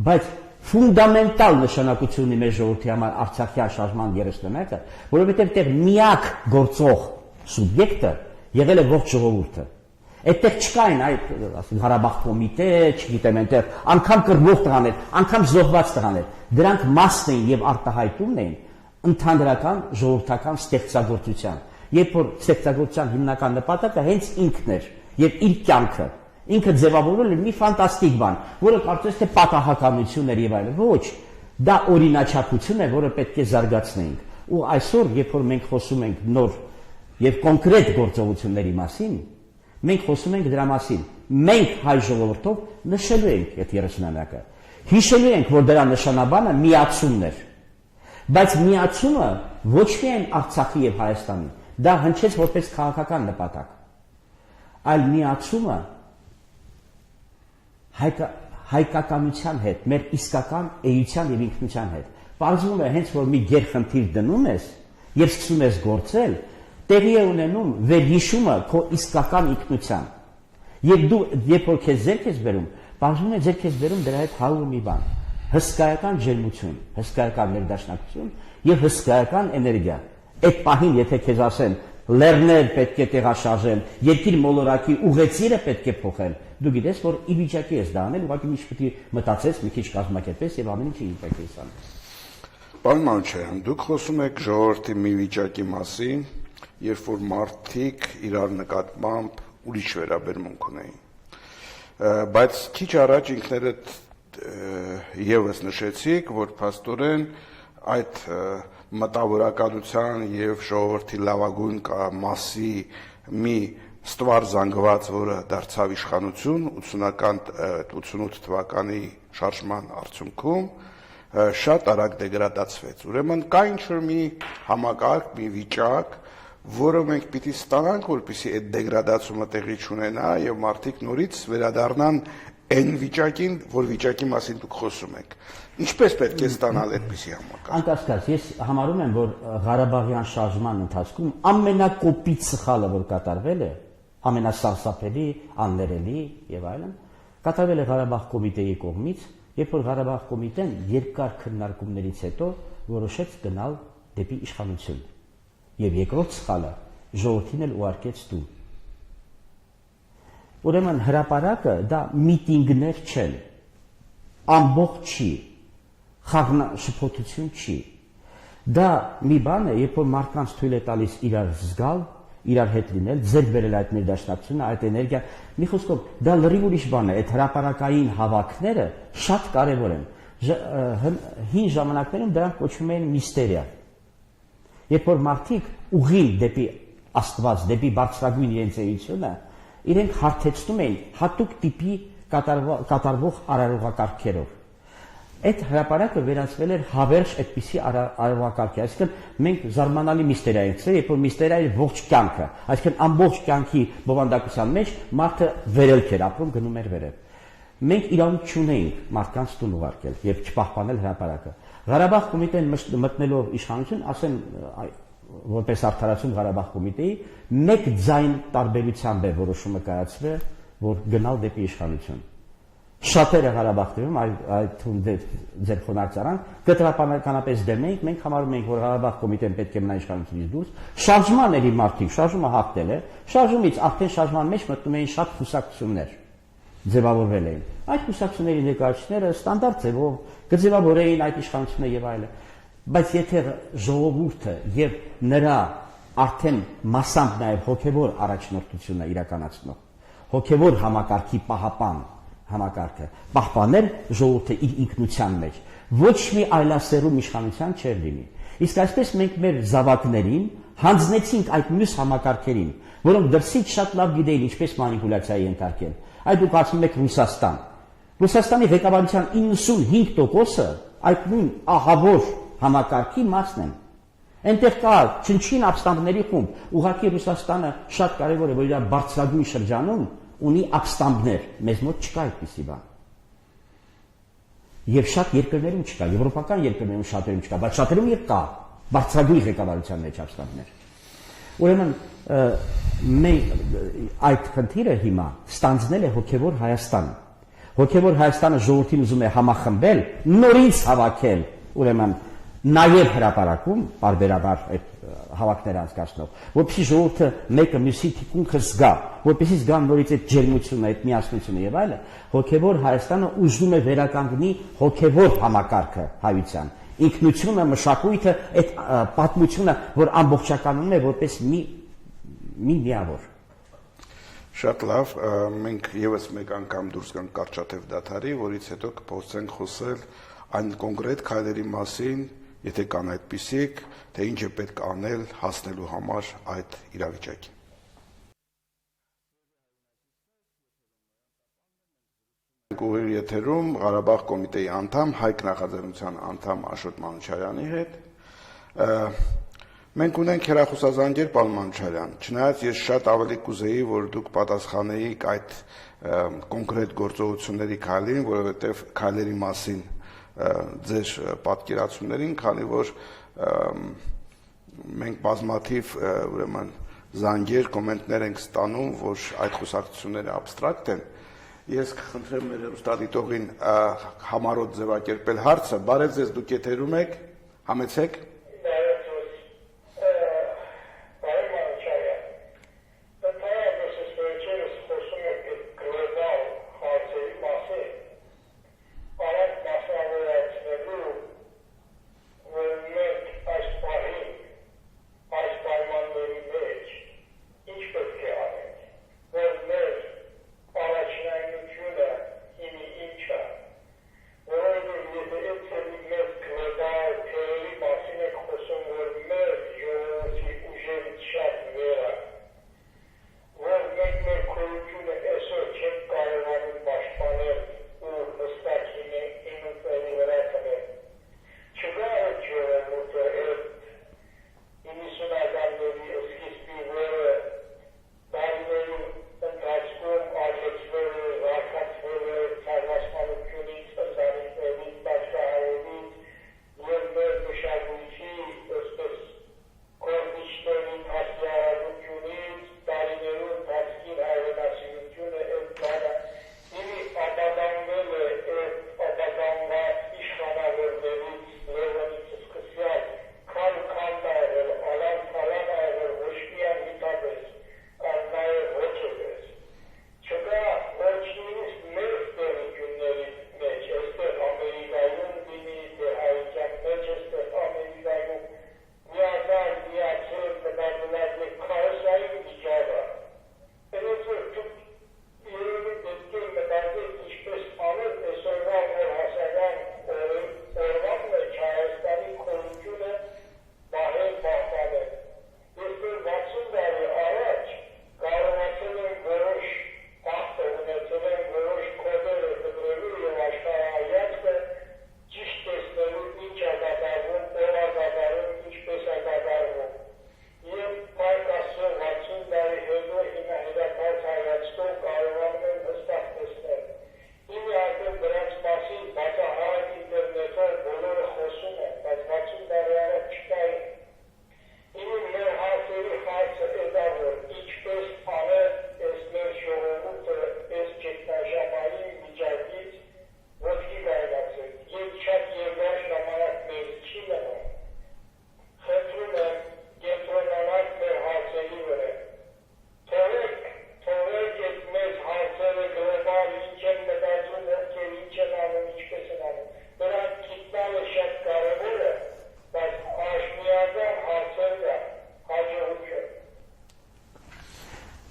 բայց ֆունդամենտալ նշանակություն ունի մեր ժողովրդի համար Արցախյան շարժման 30-ամյակը, որովհետև այդտեղ միակ գործող սուբյեկտը եղել է ողջ ժողովուրդը։ Այդտեղ չկային այդ Ղարաբաղ կոմիտե, չգիտեմ, այնտեղ անգամ կռվող տղաներ, անգամ զոհված տղաներ, դրանք մասն էին եւ արտահայտումն էին ընդհանրական ժողովրդական ստեղծագործության։ Երբ որ ստեղծագործության հիմնական նպատակը հենց ինքն էր եւ իր կյանքը ինքը ձևավորել է մի ֆանտաստիկ բան, որը կարծես թե պատահականություն էր եւ այլն։ Ոչ, դա օրինաչափություն է, որը պետք է զարգացնենք։ Ու այսօր, երբ որ մենք խոսում ենք նոր եւ կոնկրետ գործողությունների մասին, մենք խոսում ենք դրա մասին։ Մենք հայ ժողովրդով նշելու ենք այդ 30-ամյակը։ Հիշելու ենք, որ դրա նշանաբանը միացումն էր։ Բայց միացումը ոչ միայն Արցախի եւ Հայաստանի, դա հնչեց որպես քաղաքական նպատակ, այլ միացումը հայկականության հետ, մեր իսկական էության եւ ինքնության հետ։ Պարզվում է հենց որ մի գերխնդիր դնում ես եւ սկսում ես գործել, տեղի է ունենում վերհիշումը քո իսկական ինքնության։ Եվ դու երբ որ քեզ ձեռք ես բերում, պարզվում է ձեռք ես բերում դրա հետ հալու մի բան։ Հսկայական ջերմություն, հսկայական ներդաշնակություն եւ հսկայական էներգիա։ Այդ պահին եթե քեզ ասեն լեռներ պետք է տեղաշարժել, երկիր մոլորակի ուղեցիրը պետք է փոխել, դու գիտես որ ի վիճակի ես դա անել, ուղղակի մի շփոթի մտածես, մի քիչ կազմակերպես եւ ամեն ինչը իհարկե ես անում։ Պարոն Մանուչյան, դուք խոսում եք ժողովրդի մի վիճակի մասին, երբ որ մարդիկ իրար նկատմամբ ուրիշ վերաբերմունք ունեին։ Բայց քիչ առաջ ինքներդ եւս նշեցիք, որ փաստորեն այդ մտավորականության եւ ժողովրդի լավագույն մասի մի ստվար զանգված, որը դարձավ իշխանություն 88 թվականի շարժման արդյունքում, շատ արագ դեգրադացվեց։ Ուրեմն կա ինչ-որ մի համակարգ, մի վիճակ, որը մենք պիտի ստանանք, որպեսզի այդ դեգրադացումը տեղի չունենա եւ մարդիկ նորից վերադառնան այն վիճակին, որ վիճակի մասին դուք խոսում եք։ Ինչպես պետք է ստանալ այդպիսի համակարգ։ Անկասկած, ես համարում եմ, որ Ղարաբաղյան շարժման ընթացքում ամենակոպիտ սխալը, որ կատարվել է, ամենասարսափելի, աններելի եւ այլն, կատարվել է Ղարաբաղ կոմիտեի կողմից, երբ որ Ղարաբաղ կոմիտեն երկար քննարկումներից հետո որոշեց գնալ դեպի իշխանություն։ Եվ երկրորդ սխալը ժողովրդին էլ ուղարկեց տուն։ Ուրեմն հրապարակը դա միտինգներ չեն, ամբողջ չի, խաղաշփոթություն չի։ Դա մի բան է, երբ որ մարդկանց թույլ է տալիս իրար զգալ, իրար հետ լինել, ձեռք բերել այդ ներդաշնակցությունը, այդ էներգիա։ Մի խոսքով, դա լրիվ ուրիշ բան է, այդ հրապարակային հավաքները շատ կարևոր են։ Հին ժամանակներում դրանք կոչվում էին միստերիա։ Երբ որ մարդիկ ուղին դեպի Աստված, դեպի բարձրագույն իրենց էությունը, իրենք հարթեցնում էին հատուկ տիպի կատարվող արարողակարգերով։ Այդ հրապարակը վերածվել էր հավերժ այդպիսի արարողակարգի, այսինքն մենք զարմանալի միստերիա ենք ցել, երբ որ միստերիայի ողջ կյանքը, այսինքն ամբողջ կյանքի բովանդակության մեջ մարդը վերելք էր ապրում, գնում էր վերև։ Մենք իրավունք չունեինք մարդկանց տուն ուղարկել եւ չպահպանել հրապարակը։ Ղարաբաղ կոմիտեն մտնելով իշխանություն, ասեն որպես արդարացում Ղարաբաղ կոմիտեի, մեկ ձայն տարբերությամբ է որոշումը կայացվել, որ գնալ դեպի իշխանություն։ Շատերը Ղարաբաղում այդ ձեր խոնարհծարան կտրապանականապես դեմ ենք, մենք համարում ենք, որ Ղարաբաղ կոմիտեն պետք է մնա իշխանությունից դուրս։ Շարժման էլի մարդիկ, շարժումը հաղթել է, շարժումից արդեն շարժման մեջ մտնում էին շատ խուսակցություններ։ ձևավորվել էին։ Այդ կուսակցությունների ներկայացուցիչները ստանդարտ ձևով կձևավորեին այդ իշխանությունը եւ այլն։ Բայց եթե ժողովուրդը եւ նրա արդեն մասամբ նաեւ հոգեվոր առաջնորդությունը իրականացնող հոգեվոր համակարգի պահապան համակարգը պահպաներ ժողովուրդը իր ինքնության մեջ, ոչ մի այլասերում իշխանության չէր լինի։ Իսկ այսպես մենք մեր զավակներին հանձնեցինք այդ մյուս համակարգերին, որոնք դրսից շատ լավ գիտեին ինչպես մանիպուլյացիայի ենթարկել։ Այդ դուք ասում եք Ռուսաստան։ Ռուսաստանի ղեկավարության 95%-ը այդ նույն ահավոր համակարգի մասն են։ Այնտեղ կա չնչին ապստամբների խումբ, ուղղակի Ռուսաստանը շատ կարևոր է, որ իր բարձրագույն շրջանում ունի ապստամբներ, մեզ մոտ չկա այդպիսի բան։ Եվ շատ երկրներում չկա, եվրոպական երկրներում շատերում չկա, բայց շատերում եւ կա բարձրագույն ղեկավարության մեջ ապստամբներ։ Ուրեմն մենք այդ խնդիրը հիմա ստանձնել է հոգևոր Հայաստանը։ Հոգևոր Հայաստանը ժողովրդին ուզում է համախմբել, նորից հավաքել, ուրեմն նաև հրապարակում բարբերաբար այդ հավաքները անցկացնող, որպեսզի ժողովուրդը մեկը մյուսի թիկունքը զգա, որպեսզի զգան նորից այդ ջերմությունը, այդ միասնությունը եւ այլն, հոգևոր Հայաստանը ուզում է վերականգնի հոգևոր համակարգը հայության, ինքնությունը, մշակույթը, այդ պատմությունը, որ ամբողջականում է որպես մի միավոր։ Շատ լավ, մենք եւս մեկ անգամ դուրս գանք Կարճատև դադարի, որից հետո կփորձենք խոսել այն կոնկրետ քայլերի մասին, եթե կան այդպիսիք, թե ինչ է պետք անել հասնելու համար այդ իրավիճակին։ Ուղիղ եթերում Ղարաբաղ կոմիտեի անդամ, Հայք նախաձեռնության անդամ Աշոտ Մանուչարյանի հետ։ Մենք ունենք հեռախոսազանգեր, պարոն Մանուչարյան, չնայած ես շատ ավելի կուզեի, որ դուք պատասխանեիք այդ կոնկրետ գործողությունների քայլերին, որովհետև քայլերի մասին ձեր պատկերացումներին, քանի որ մենք բազմաթիվ ուրեմն զանգեր, կոմենտներ ենք ստանում, որ այդ խոսակցությունները աբստրակտ են։ Ես կխնդրեմ մեր հեռուստադիտողին համառոտ ձևակերպել հարցը։ Բարև ձեզ, դուք եթերում եք, համեցեք։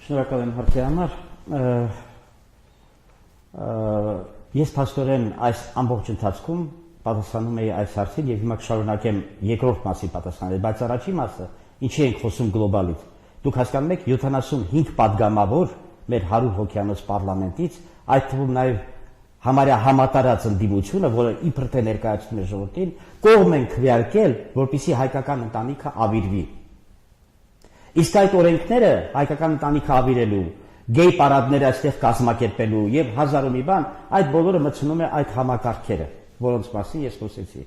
Շնորհակալ եմ հարցի համար։ Ես փաստորեն այս ամբողջ ընթացքում պատասխանում էի այս հարցին եւ հիմա կշարունակեմ երկրորդ մասի պատասխանել, բայց առաջի մասը ինչի ենք խոսում գլոբալից։ Դուք հասկանում եք 75 падգամավոր մեր 100 հոգյանոց պարլամենտից, այդ թվում նաեւ համարյա համատարած ընդդիմությունը, որը իբր թե ներկայացնում է ժողովրդին, կողմ են քվեարկել, որպեսզի հայկական ընտանիքը ավիրվի։ Իսկ այդ օրենքները հայկական ընտանիքը ավիրելու, գեյ պարադները այստեղ կազմակերպելու եւ հազար ու մի բան, այդ բոլորը մտցնում է այդ համակարգերը, որոնց մասին ես խոսեցի։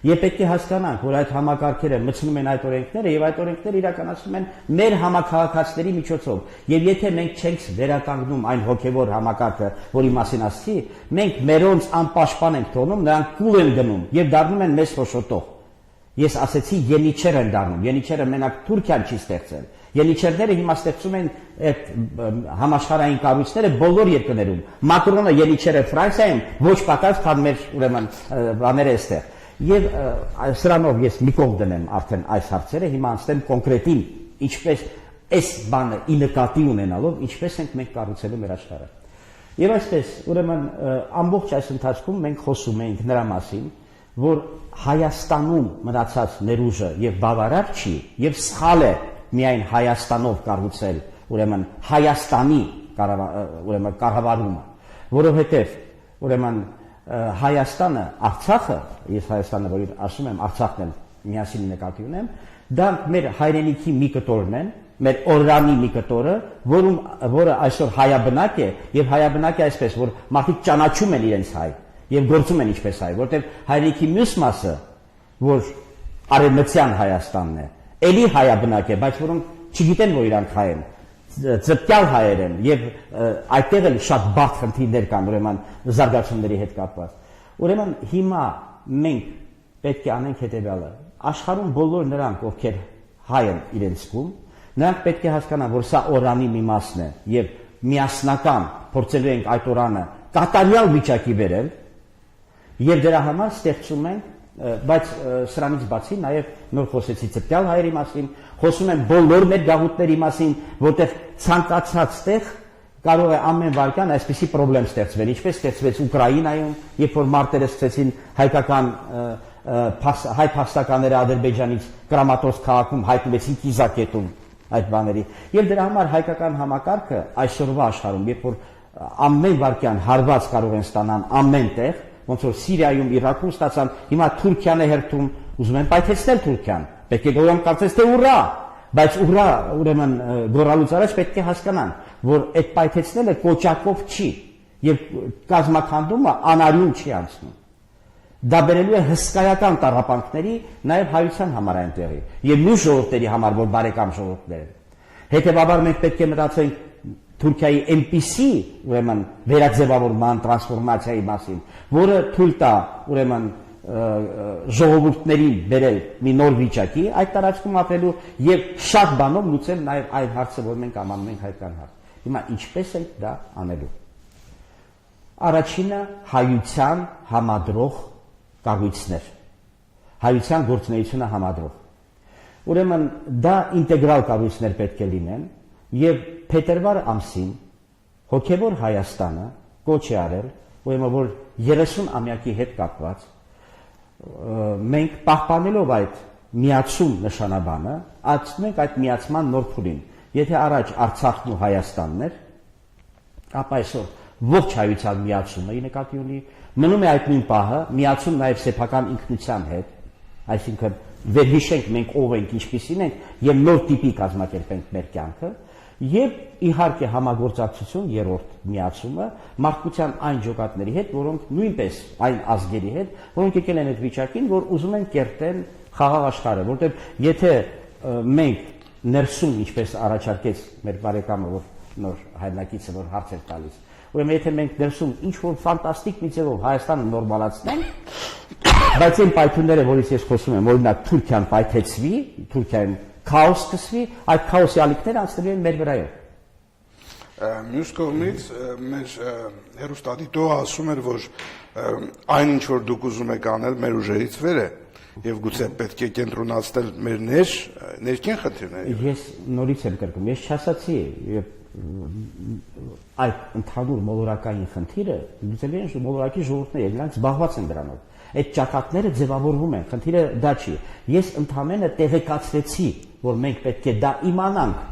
Եվ պետք է հասկանանք, որ այդ համակարգերը մտցնում են այդ օրենքները եւ այդ օրենքները իրականացնում են մեր համակարգացիների միջոցով։ Եվ եթե մենք չենք վերականգնում այն հոգեվոր համակարգը, որի մասին ասացի, մենք մերոնց անպաշտպան ենք թողնում, նրանք կուլ են գնում եւ դառնում են մեզ հոշոտող։ Ես ասեցի յենիչեր են դառնում, յենիչերը մենակ Թուրքիան չի ստեղծել։ Յենիչերները հիմա ստեղծում են այդ համաշխարհային կառույցները բոլոր երկրներում։ Մակրոնը յենիչեր է Ֆրանսիայում, ոչ պակաս քան մեր ուրեմն բաները այստեղ։ Եվ սրանով ես մի կողմ դնեմ արդեն այս հարցերը, հիմա անցնեմ կոնկրետին, ինչպես այս բանը ի նկատի ունենալով, ինչպես ենք մենք կառուցելու մեր աշխարհը։ Եվ այսպես, ուրեմն ամբողջ այս ընթացքում մենք խոսում ենք նրա մասին, որ Հայաստանում մնացած ներուժը եւ բավարար չի, եւ սխալ է միայն Հայաստանով կառուցել, ուրեմն Հայաստանի կառավարումը, որովհետեւ ուրեմն Հայաստանը, Արցախը, ես Հայաստանը, որ ասում եմ, Արցախն էլ միասին նկատի ունեմ, դա մեր հայրենիքի մի կտորն են, մեր օրրանի մի կտորը, որը այսօր հայաբնակ է, եւ հայաբնակ է այսպես, որ մարդիկ ճանաչում են իրենց հայ եւ գործում են ինչպես հայ, որտեղ հայրենիքի մյուս մասը, որ արևմտյան Հայաստանն է, էլի հայաբնակ է, բայց որոնք չգիտեն, որ իրանք հայ են, ծպտյալ հայեր են եւ այդտեղ էլ շատ բարդ խնդիրներ կան ուրեմն զարգացումների հետ կապված։ Ուրեմն հիմա մենք պետք է անենք հետեւյալը. աշխարհում բոլոր նրանք, ովքեր հայ են իրենց կողմ, նրանք պետք է հասկանան, որ սա օրանի մի մասն է եւ միասնական փորձելու ենք այդ օրանը կատարյալ վիճակի վերել եւ դրա համար ստեղծում ենք, բայց սրանից բացի նաեւ նոր խոսեցի ծպտյալ հայերի մասին, խոսում եմ բոլոր մեր գաղութների մասին, որտեղ ցանկացած տեղ կարող է ամեն վարքան այսպիսի խնդրեմ ստեղծվել, ինչպես ստեղծվեց Ուկրաինայում, երբ որ մարտերը սկսեցին հայկական հայ փախստականները Ադրբեջանից Կրամատորսկ քաղաքում հայտնվեցին Կիզակետում այդ բաների։ Եվ դրա համար հայկական համակարգը այսօրվա աշխարհում, երբ որ ամեն վարքյան հարված կարող են ստանան ամեն տեղ, ոնց որ Սիրիայում, Իրաքում ստացան, հիմա Թուրքիան է հերթում, ուզում են պայթեցնել Թուրքիան։ Պետք է գոռան կարծես թե ուռա, բայց ուռա ուրեմն գոռալուց առաջ պետք է հասկանան, որ այդ պայթեցնելը կոճակով չի եւ կազմակերպումը անարյուն չի անցնում։ Դա բերելու է հսկայական տառապանքների նաեւ հայության համար այնտեղի եւ մյուս ժողովրդերի համար, որ բարեկամ ժողովուրդներ են։ Հետեւաբար մենք պետք է մտածենք Թուրքիայի այնպիսի ուրեմն վերաձևավորման տրանսֆորմացիայի մասին, որը թույլ տա ուրեմն ժողովուրդներին բերել մի նոր վիճակի, այդ տարածքում ապրելու եւ շատ բանով լուծել նաեւ այդ հարցը, որ մենք անվանում ենք հայկական հարց։ Հիմա ինչպես ենք դա անելու։ Առաջինը հայության համադրող կառույցներ, հայության գործունեությունը համադրող։ Ուրեմն դա ինտեգրալ կառույցներ պետք է լինեն եւ փետրվար ամսին հոգեվոր Հայաստանը կոչ է արել, ուրեմն որ 30-ամյակի հետ կապված մենք պահպանելով այդ միացում նշանաբանը, ածնենք այդ միացման նոր փուլին։ Եթե առաջ Արցախն ու Հայաստանն էր, ապա այսօր ողջ հայության միացումը ի նկատի ունի, մնում է այդ նույն պահը, միացում նաև սեփական ինքնության հետ, այսինքն վերհիշենք մենք ով ենք, ինչպիսին ենք եւ նոր տիպի կազմակերպենք մեր կյանքը եւ իհարկե համագործակցություն երրորդ միացումը մարդկության այն ջոկատների հետ, որոնք նույնպես այն ազգերի հետ, որոնք եկել են այդ վիճակին, որ ուզում են կերտեն խաղաղ աշխարհը, որտեղ եթե մենք ներսում ինչպես առաջարկեց մեր բարեկամը, որ նոր հայրենակիցը որ հարց էր տալիս, ուրեմն եթե մենք ներսում ինչ որ ֆանտաստիկ մի ձևով Հայաստանը նորմալացնենք, բայց այն պայթունները, որից ես խոսում եմ, օրինակ Թուրքիան պայթեցվի, Թուրքիայում քաոս սկսվի, այդ քաոսի ալիքները անցնելու են մեր վրայով։ Մյուս կողմից մեր հերոստատիտողը ասում էր, որ այն ինչ որ դուք ուզում եք անել մեր ուժերից վեր է, Եվ գուցե պետք է կենտրոնացնել մեր ներքին խնդիրների։ Ես նորից եմ կրկնում, ես չասացի, եւ այդ ընդհանուր մոլորակային խնդիրը լուծելի են մոլորակի ժողովուրդները, նրանք զբաղված են դրանով։ Այդ ճակատները ձևավորվում են, խնդիրը դա չի։ Ես ընդհանրապես տեղեկացրեցի, որ մենք պետք է դա իմանանք,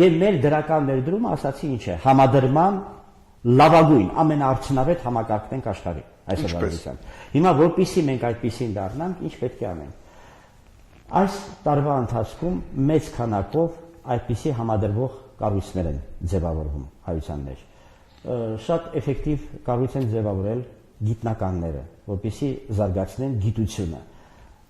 եւ մեր դրական ներդրումը ասացի ինչ է, համադրման լավագույն, ամենաարդյունավետ համակարգն ենք աշխարհի այսօրվա դրությամբ։ Հիմա որպեսզի մենք այդպեսին դառնանք, ինչ պետք է անենք։ Այս տարվա ընթացքում մեծ քանակով այդպիսի համադրվող կառույցներ են ձևավորվում հայության մեջ։ Շատ էֆեկտիվ կառույց են ձևավորել գիտնականները, որպեսզի զարգացնեն գիտությունը։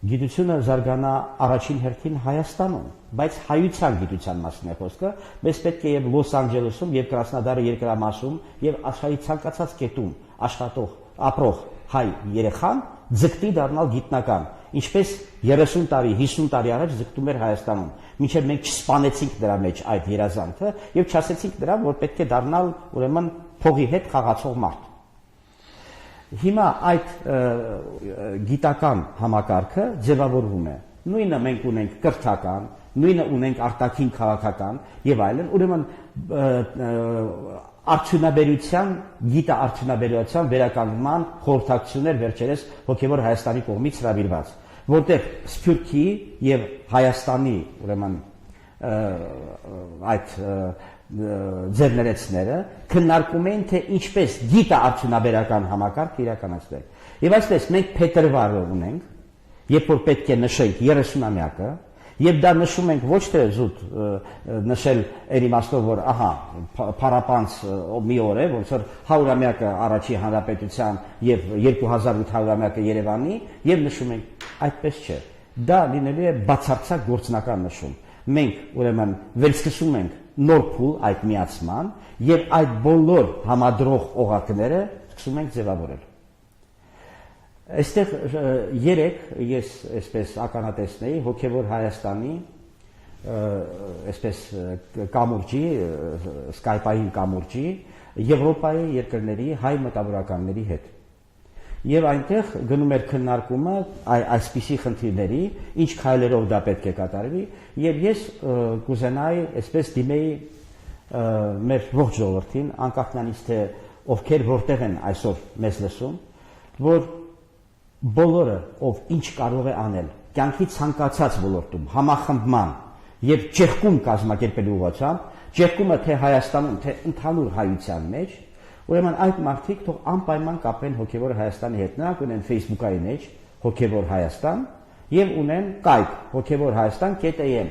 Գիտությունը զարգանա առաջին հերթին Հայաստանում, բայց հայության գիտության մասին է խոսքը, մեզ պետք է եւ Լոս Անջելեսում, եւ Կրասնոդարի երկրամասում, եւ աշխարհի ցանկացած կետում աշխատող, ապրող հայ երեխան ձգտի դառնալ գիտնական, ինչպես 30 տարի, 50 տարի առաջ ձգտում էր Հայաստանում։ Մինչև մենք չսպանեցինք դրա մեջ այդ երազանքը եւ չասեցինք դրան, որ պետք է դառնալ ուրեմն փողի հետ խաղացող մարդ։ Հիմա այդ գիտական համակարգը ձևավորվում է։ Նույնը մենք ունենք կրթական, նույնը ունենք արտաքին քաղաքական եւ այլն, ուրեմն արդյունաբերության, գիտաարդյունաբերության վերականգնման խորհրդակցություններ վերջերս հոգեվոր Հայաստանի կողմից հրավիրված, որտեղ Սփյուռքի եւ Հայաստանի ուրեմն այդ ձեռներեցները քննարկում են, թե ինչպես գիտաարդյունաբերական համակարգ իրականացնել։ Եվ այսպես մենք փետրվարը ունենք, երբ որ պետք է նշենք 30-ամյակը, եւ դա նշում ենք ոչ թե զուտ նշել այն իմաստով, որ ահա փառապանց մի օր է, ոնց որ 100-ամյակը առաջի հանրապետության եւ 2800-ամյակը Երևանի, եւ նշում ենք այդպես չէ։ Դա լինելու է բացարձակ գործնական նշում։ Մենք ուրեմն վերսկսում ենք նոր փուլ այդ միացման եւ այդ բոլոր համադրող օղակները սկսում ենք ձևավորել։ Այստեղ երեք ես այսպես ականատեսնեի հոգեվոր Հայաստանի այսպես կամուրջի, Skype-ային կամուրջի Եվրոպայի երկրների հայ մտավորականների հետ։ Եվ այնտեղ գնում էր քննարկումը այսպիսի խնդիրների, ինչ քայլերով դա պետք է կատարվի, եւ ես կուզենայի այսպես դիմեի մեր ողջ ժողովրդին, անկախ նրանից թե ովքեր որտեղ են այսօր մեզ լսում, որ բոլորը ով ինչ կարող է անել, կյանքի ցանկացած ոլորտում համախմբման եւ ճեղքում կազմակերպելու ուղղությամբ, ճեղքումը թե Հայաստանում, թե ընդհանուր հայության մեջ, ուրեմն այդ մարդիկ թող անպայման կապեն հոգեվոր Հայաստանի հետ, նրանք ունեն Facebook-այի մեջ հոգեվոր Հայաստան եւ ունեն Skype հոգեվոր Հայաստան.am։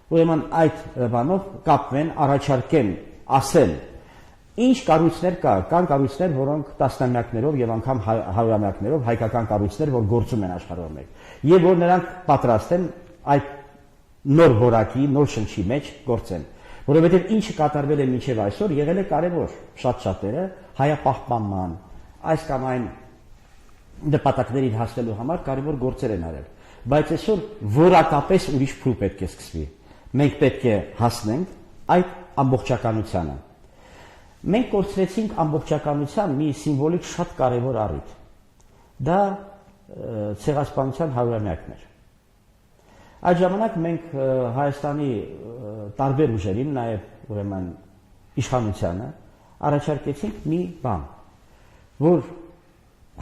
Ուրեմն այդ բանով կապվեն, առաջարկեն, ասեն ինչ կառույցներ կան կառույցներ, որոնք տասնամյակներով եւ անգամ հարյուրամյակներով հայկական կառույցներ, որ գործում են աշխարհում մեջ, եւ որ նրանք պատրաստ են այդ նոր որակի, նոր շնչի մեջ գործեն, որովհետեւ ինչը կատարվել է մինչեւ այսօր եղել է կարեւոր շատ-շատերը հայապահպանման, այս կամ այն նպատակներին հասնելու համար կարեւոր գործեր են արել, բայց այսօր որակապես ուրիշ փուլ պետք է սկսվի։ Մենք պետք է հասնենք այդ ամբողջականությանը։ Մենք կորցրեցինք ամբողջականության մի սիմվոլիկ շատ կարևոր առիթ։ Դա ցեղասպանության 100-ամյակն էր։ Այդ ժամանակ մենք Հայաստանի տարբեր ուժերին, նաև ուրեմն իշխանությանը առաջարկեցինք մի բան, որ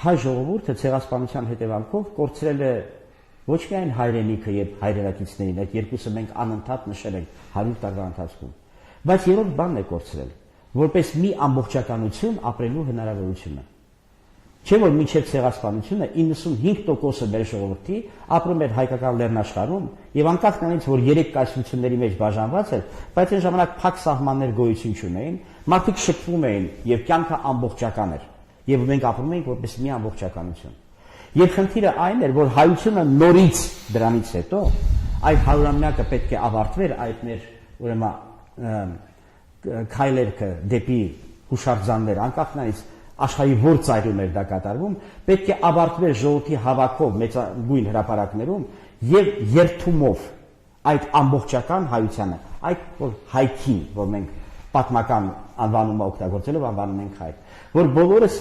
հայ ժողովուրդը ցեղասպանության հետևանքով կորցրել է ոչ միայն հայրենիքը եւ հայրենակիցներին, այդ երկուսը մենք անընդհատ նշել ենք 100 տարվա ընթացքում, բայց երրորդ բանն է կորցրել, որպես մի ամբողջականություն ապրելու հնարավորությունը։ Չէ՞ որ մինչև ցեղասպանությունը 95%-ը մեր ժողովրդի ապրում էր հայկական լեռնաշխարհում եւ անկախ նրանից որ 3 կայսրությունների մեջ բաժանված էր, բայց այն ժամանակ փակ սահմաններ գոյություն չունեին, մարդիկ շփվում էին եւ կյանքը ամբողջական էր եւ մենք ապրում էինք որպես մի ամբողջականություն։ Եվ խնդիրը այն էր, որ հայությունը նորից դրանից հետո այդ 100-ամյակը պետք է ավարտվեր այդ մեր ուրեմն քայլերքը դեպի հուշարձաններ, անկախ նրանից աշխարհի որ ծայրում էր դա կատարվում, պետք է ավարտվեր ժողովրդի հավաքով մեծագույն հրապարակներում եւ երթումով այդ ամբողջական հայությանը, այդ որ հայքին, որ մենք պատմական անվանումը օգտագործելով անվանում ենք հայ, որ բոլորս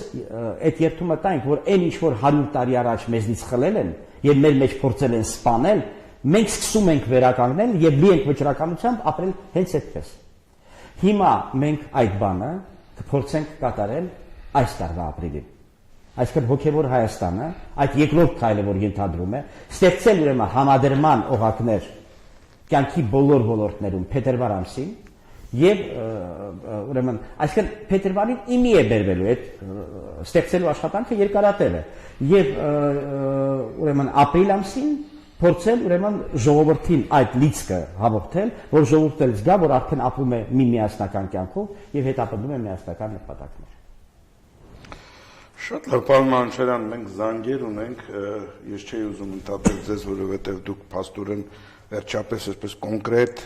այդ երթումը տանք, որ այն ինչ որ 100 տարի առաջ մեզնից խլել են եւ մեր մեջ փորձել են սպանել, մենք սկսում ենք վերականգնել եւ լի ենք վճռականությամբ ապրել հենց այդպես։ Հիմա մենք այդ բանը կփորձենք կատարել այս տարվա ապրիլին։ Այսինքն հոգևոր Հայաստանը այդ երկրորդ քայլը, որ ենթադրում է, ստեղծել ուրեմն համադրման օղակներ կյանքի բոլոր ոլորտներում փետրվար ամսին եւ ուրեմն այսինքն փետրվարին իմի է բերվելու այդ ստեղծելու աշխատանքը երկարատև է եւ ուրեմն ապրիլ ամսին փորձել ուրեմն ժողովրդին այդ լիցքը հավաքել, որ ժողովուրդը զգա, որ արդեն ապրում է մի միասնական կյանքով եւ հետապնդում է միասնական նպատակներ։ Շատ լավ, պարոն Մանուչարյան, մենք զանգեր ունենք, ես չէի ուզում ընդհատել ձեզ, որովհետև դուք փաստորեն վերջապես այսպես կոնկրետ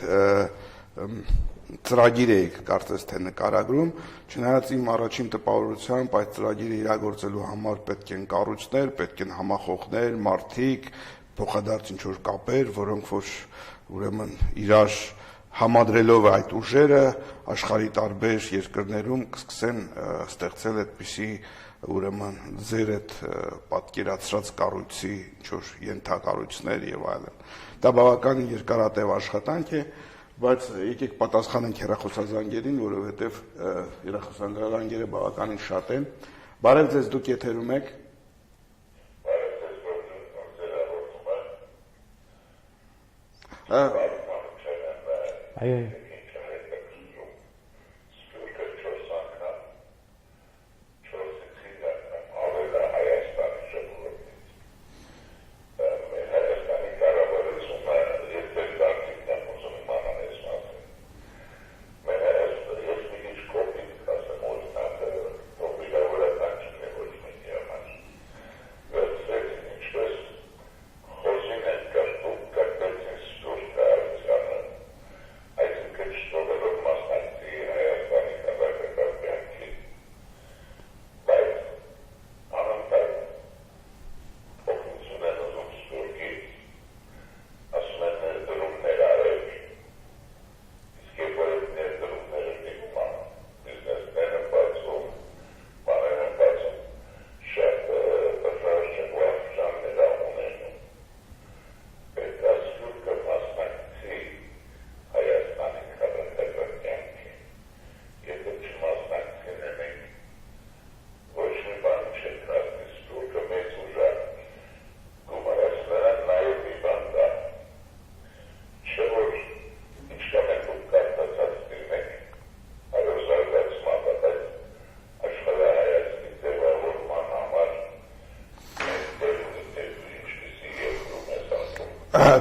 ծրագիր եք կարծես թե նկարագրում, չնայած իմ առաջին տպավորությամբ այդ ծրագիրը իրագործելու համար պետք են կառույցներ, պետք են համախոհներ, մարդիկ, փոխադարձ ինչ-որ կապեր, որոնք որ ուրեմն իրար համադրելով այդ ուժերը աշխարհի տարբեր երկրներում կսկսեն ստեղծել այդպիսի ուրեմն ձեր այդ պատկերացրած կառույցի ինչ-որ ենթակառույցներ եւ այլն։ Դա բավականին երկարատև աշխատանք է, բայց եկեք պատասխանենք հեռախոսազանգերին, որովհետեւ հեռախոսազանգերը բավականին շատ են։ Բարև ձեզ, դուք եթերում եք։ Այո։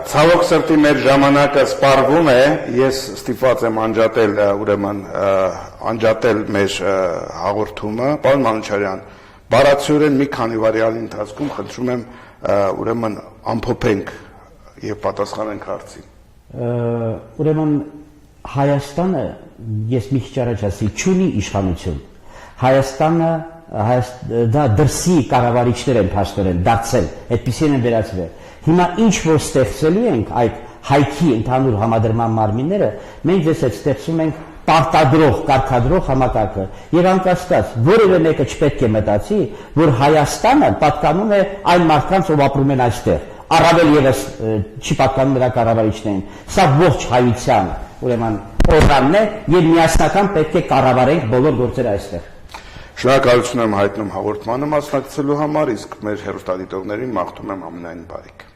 Ցավոք սրտի մեր ժամանակը սպառվում է, ես ստիպված եմ անջատել ուրեմն անջատել մեր հաղորդումը։ Պարոն Մանուչարյան, բառացիորեն մի քանի վարյալի ընթացքում խնդրում եմ ուրեմն ամփոփենք եւ պատասխանենք հարցին։ Ուրեմն Հայաստանը, ես մի քիչ առաջ ասի, չունի իշխանություն։ Հայաստանը դա դրսի կառավարիչներ են փաստորեն դարձել, այդպիսին են վերածվել։ Հիմա ինչ որ ստեղծելու ենք այդ հայքի ընդհանուր համադրման մարմինները, մենք դες այդ ստեղծում ենք պարտադրող, կարգադրող համակարգը։ Եվ անկասկած, որևէ մեկը չպետք է մտածի, որ Հայաստանը պատկանում է այն մարդկանց, ով ապրում են այստեղ։ Առավել եւս չի պատկանում նրա կառավարիչներին։ Սա ողջ հայության, ուրեմն, օրրանն է եւ միասնական պետք է կառավարենք բոլոր գործերը այստեղ։ Շնորհակալություն եմ հայտնում հաղորդմանը մասնակցելու համար, իսկ մեր հեռուստադիտողներին մաղթում եմ ամենայն բարիք։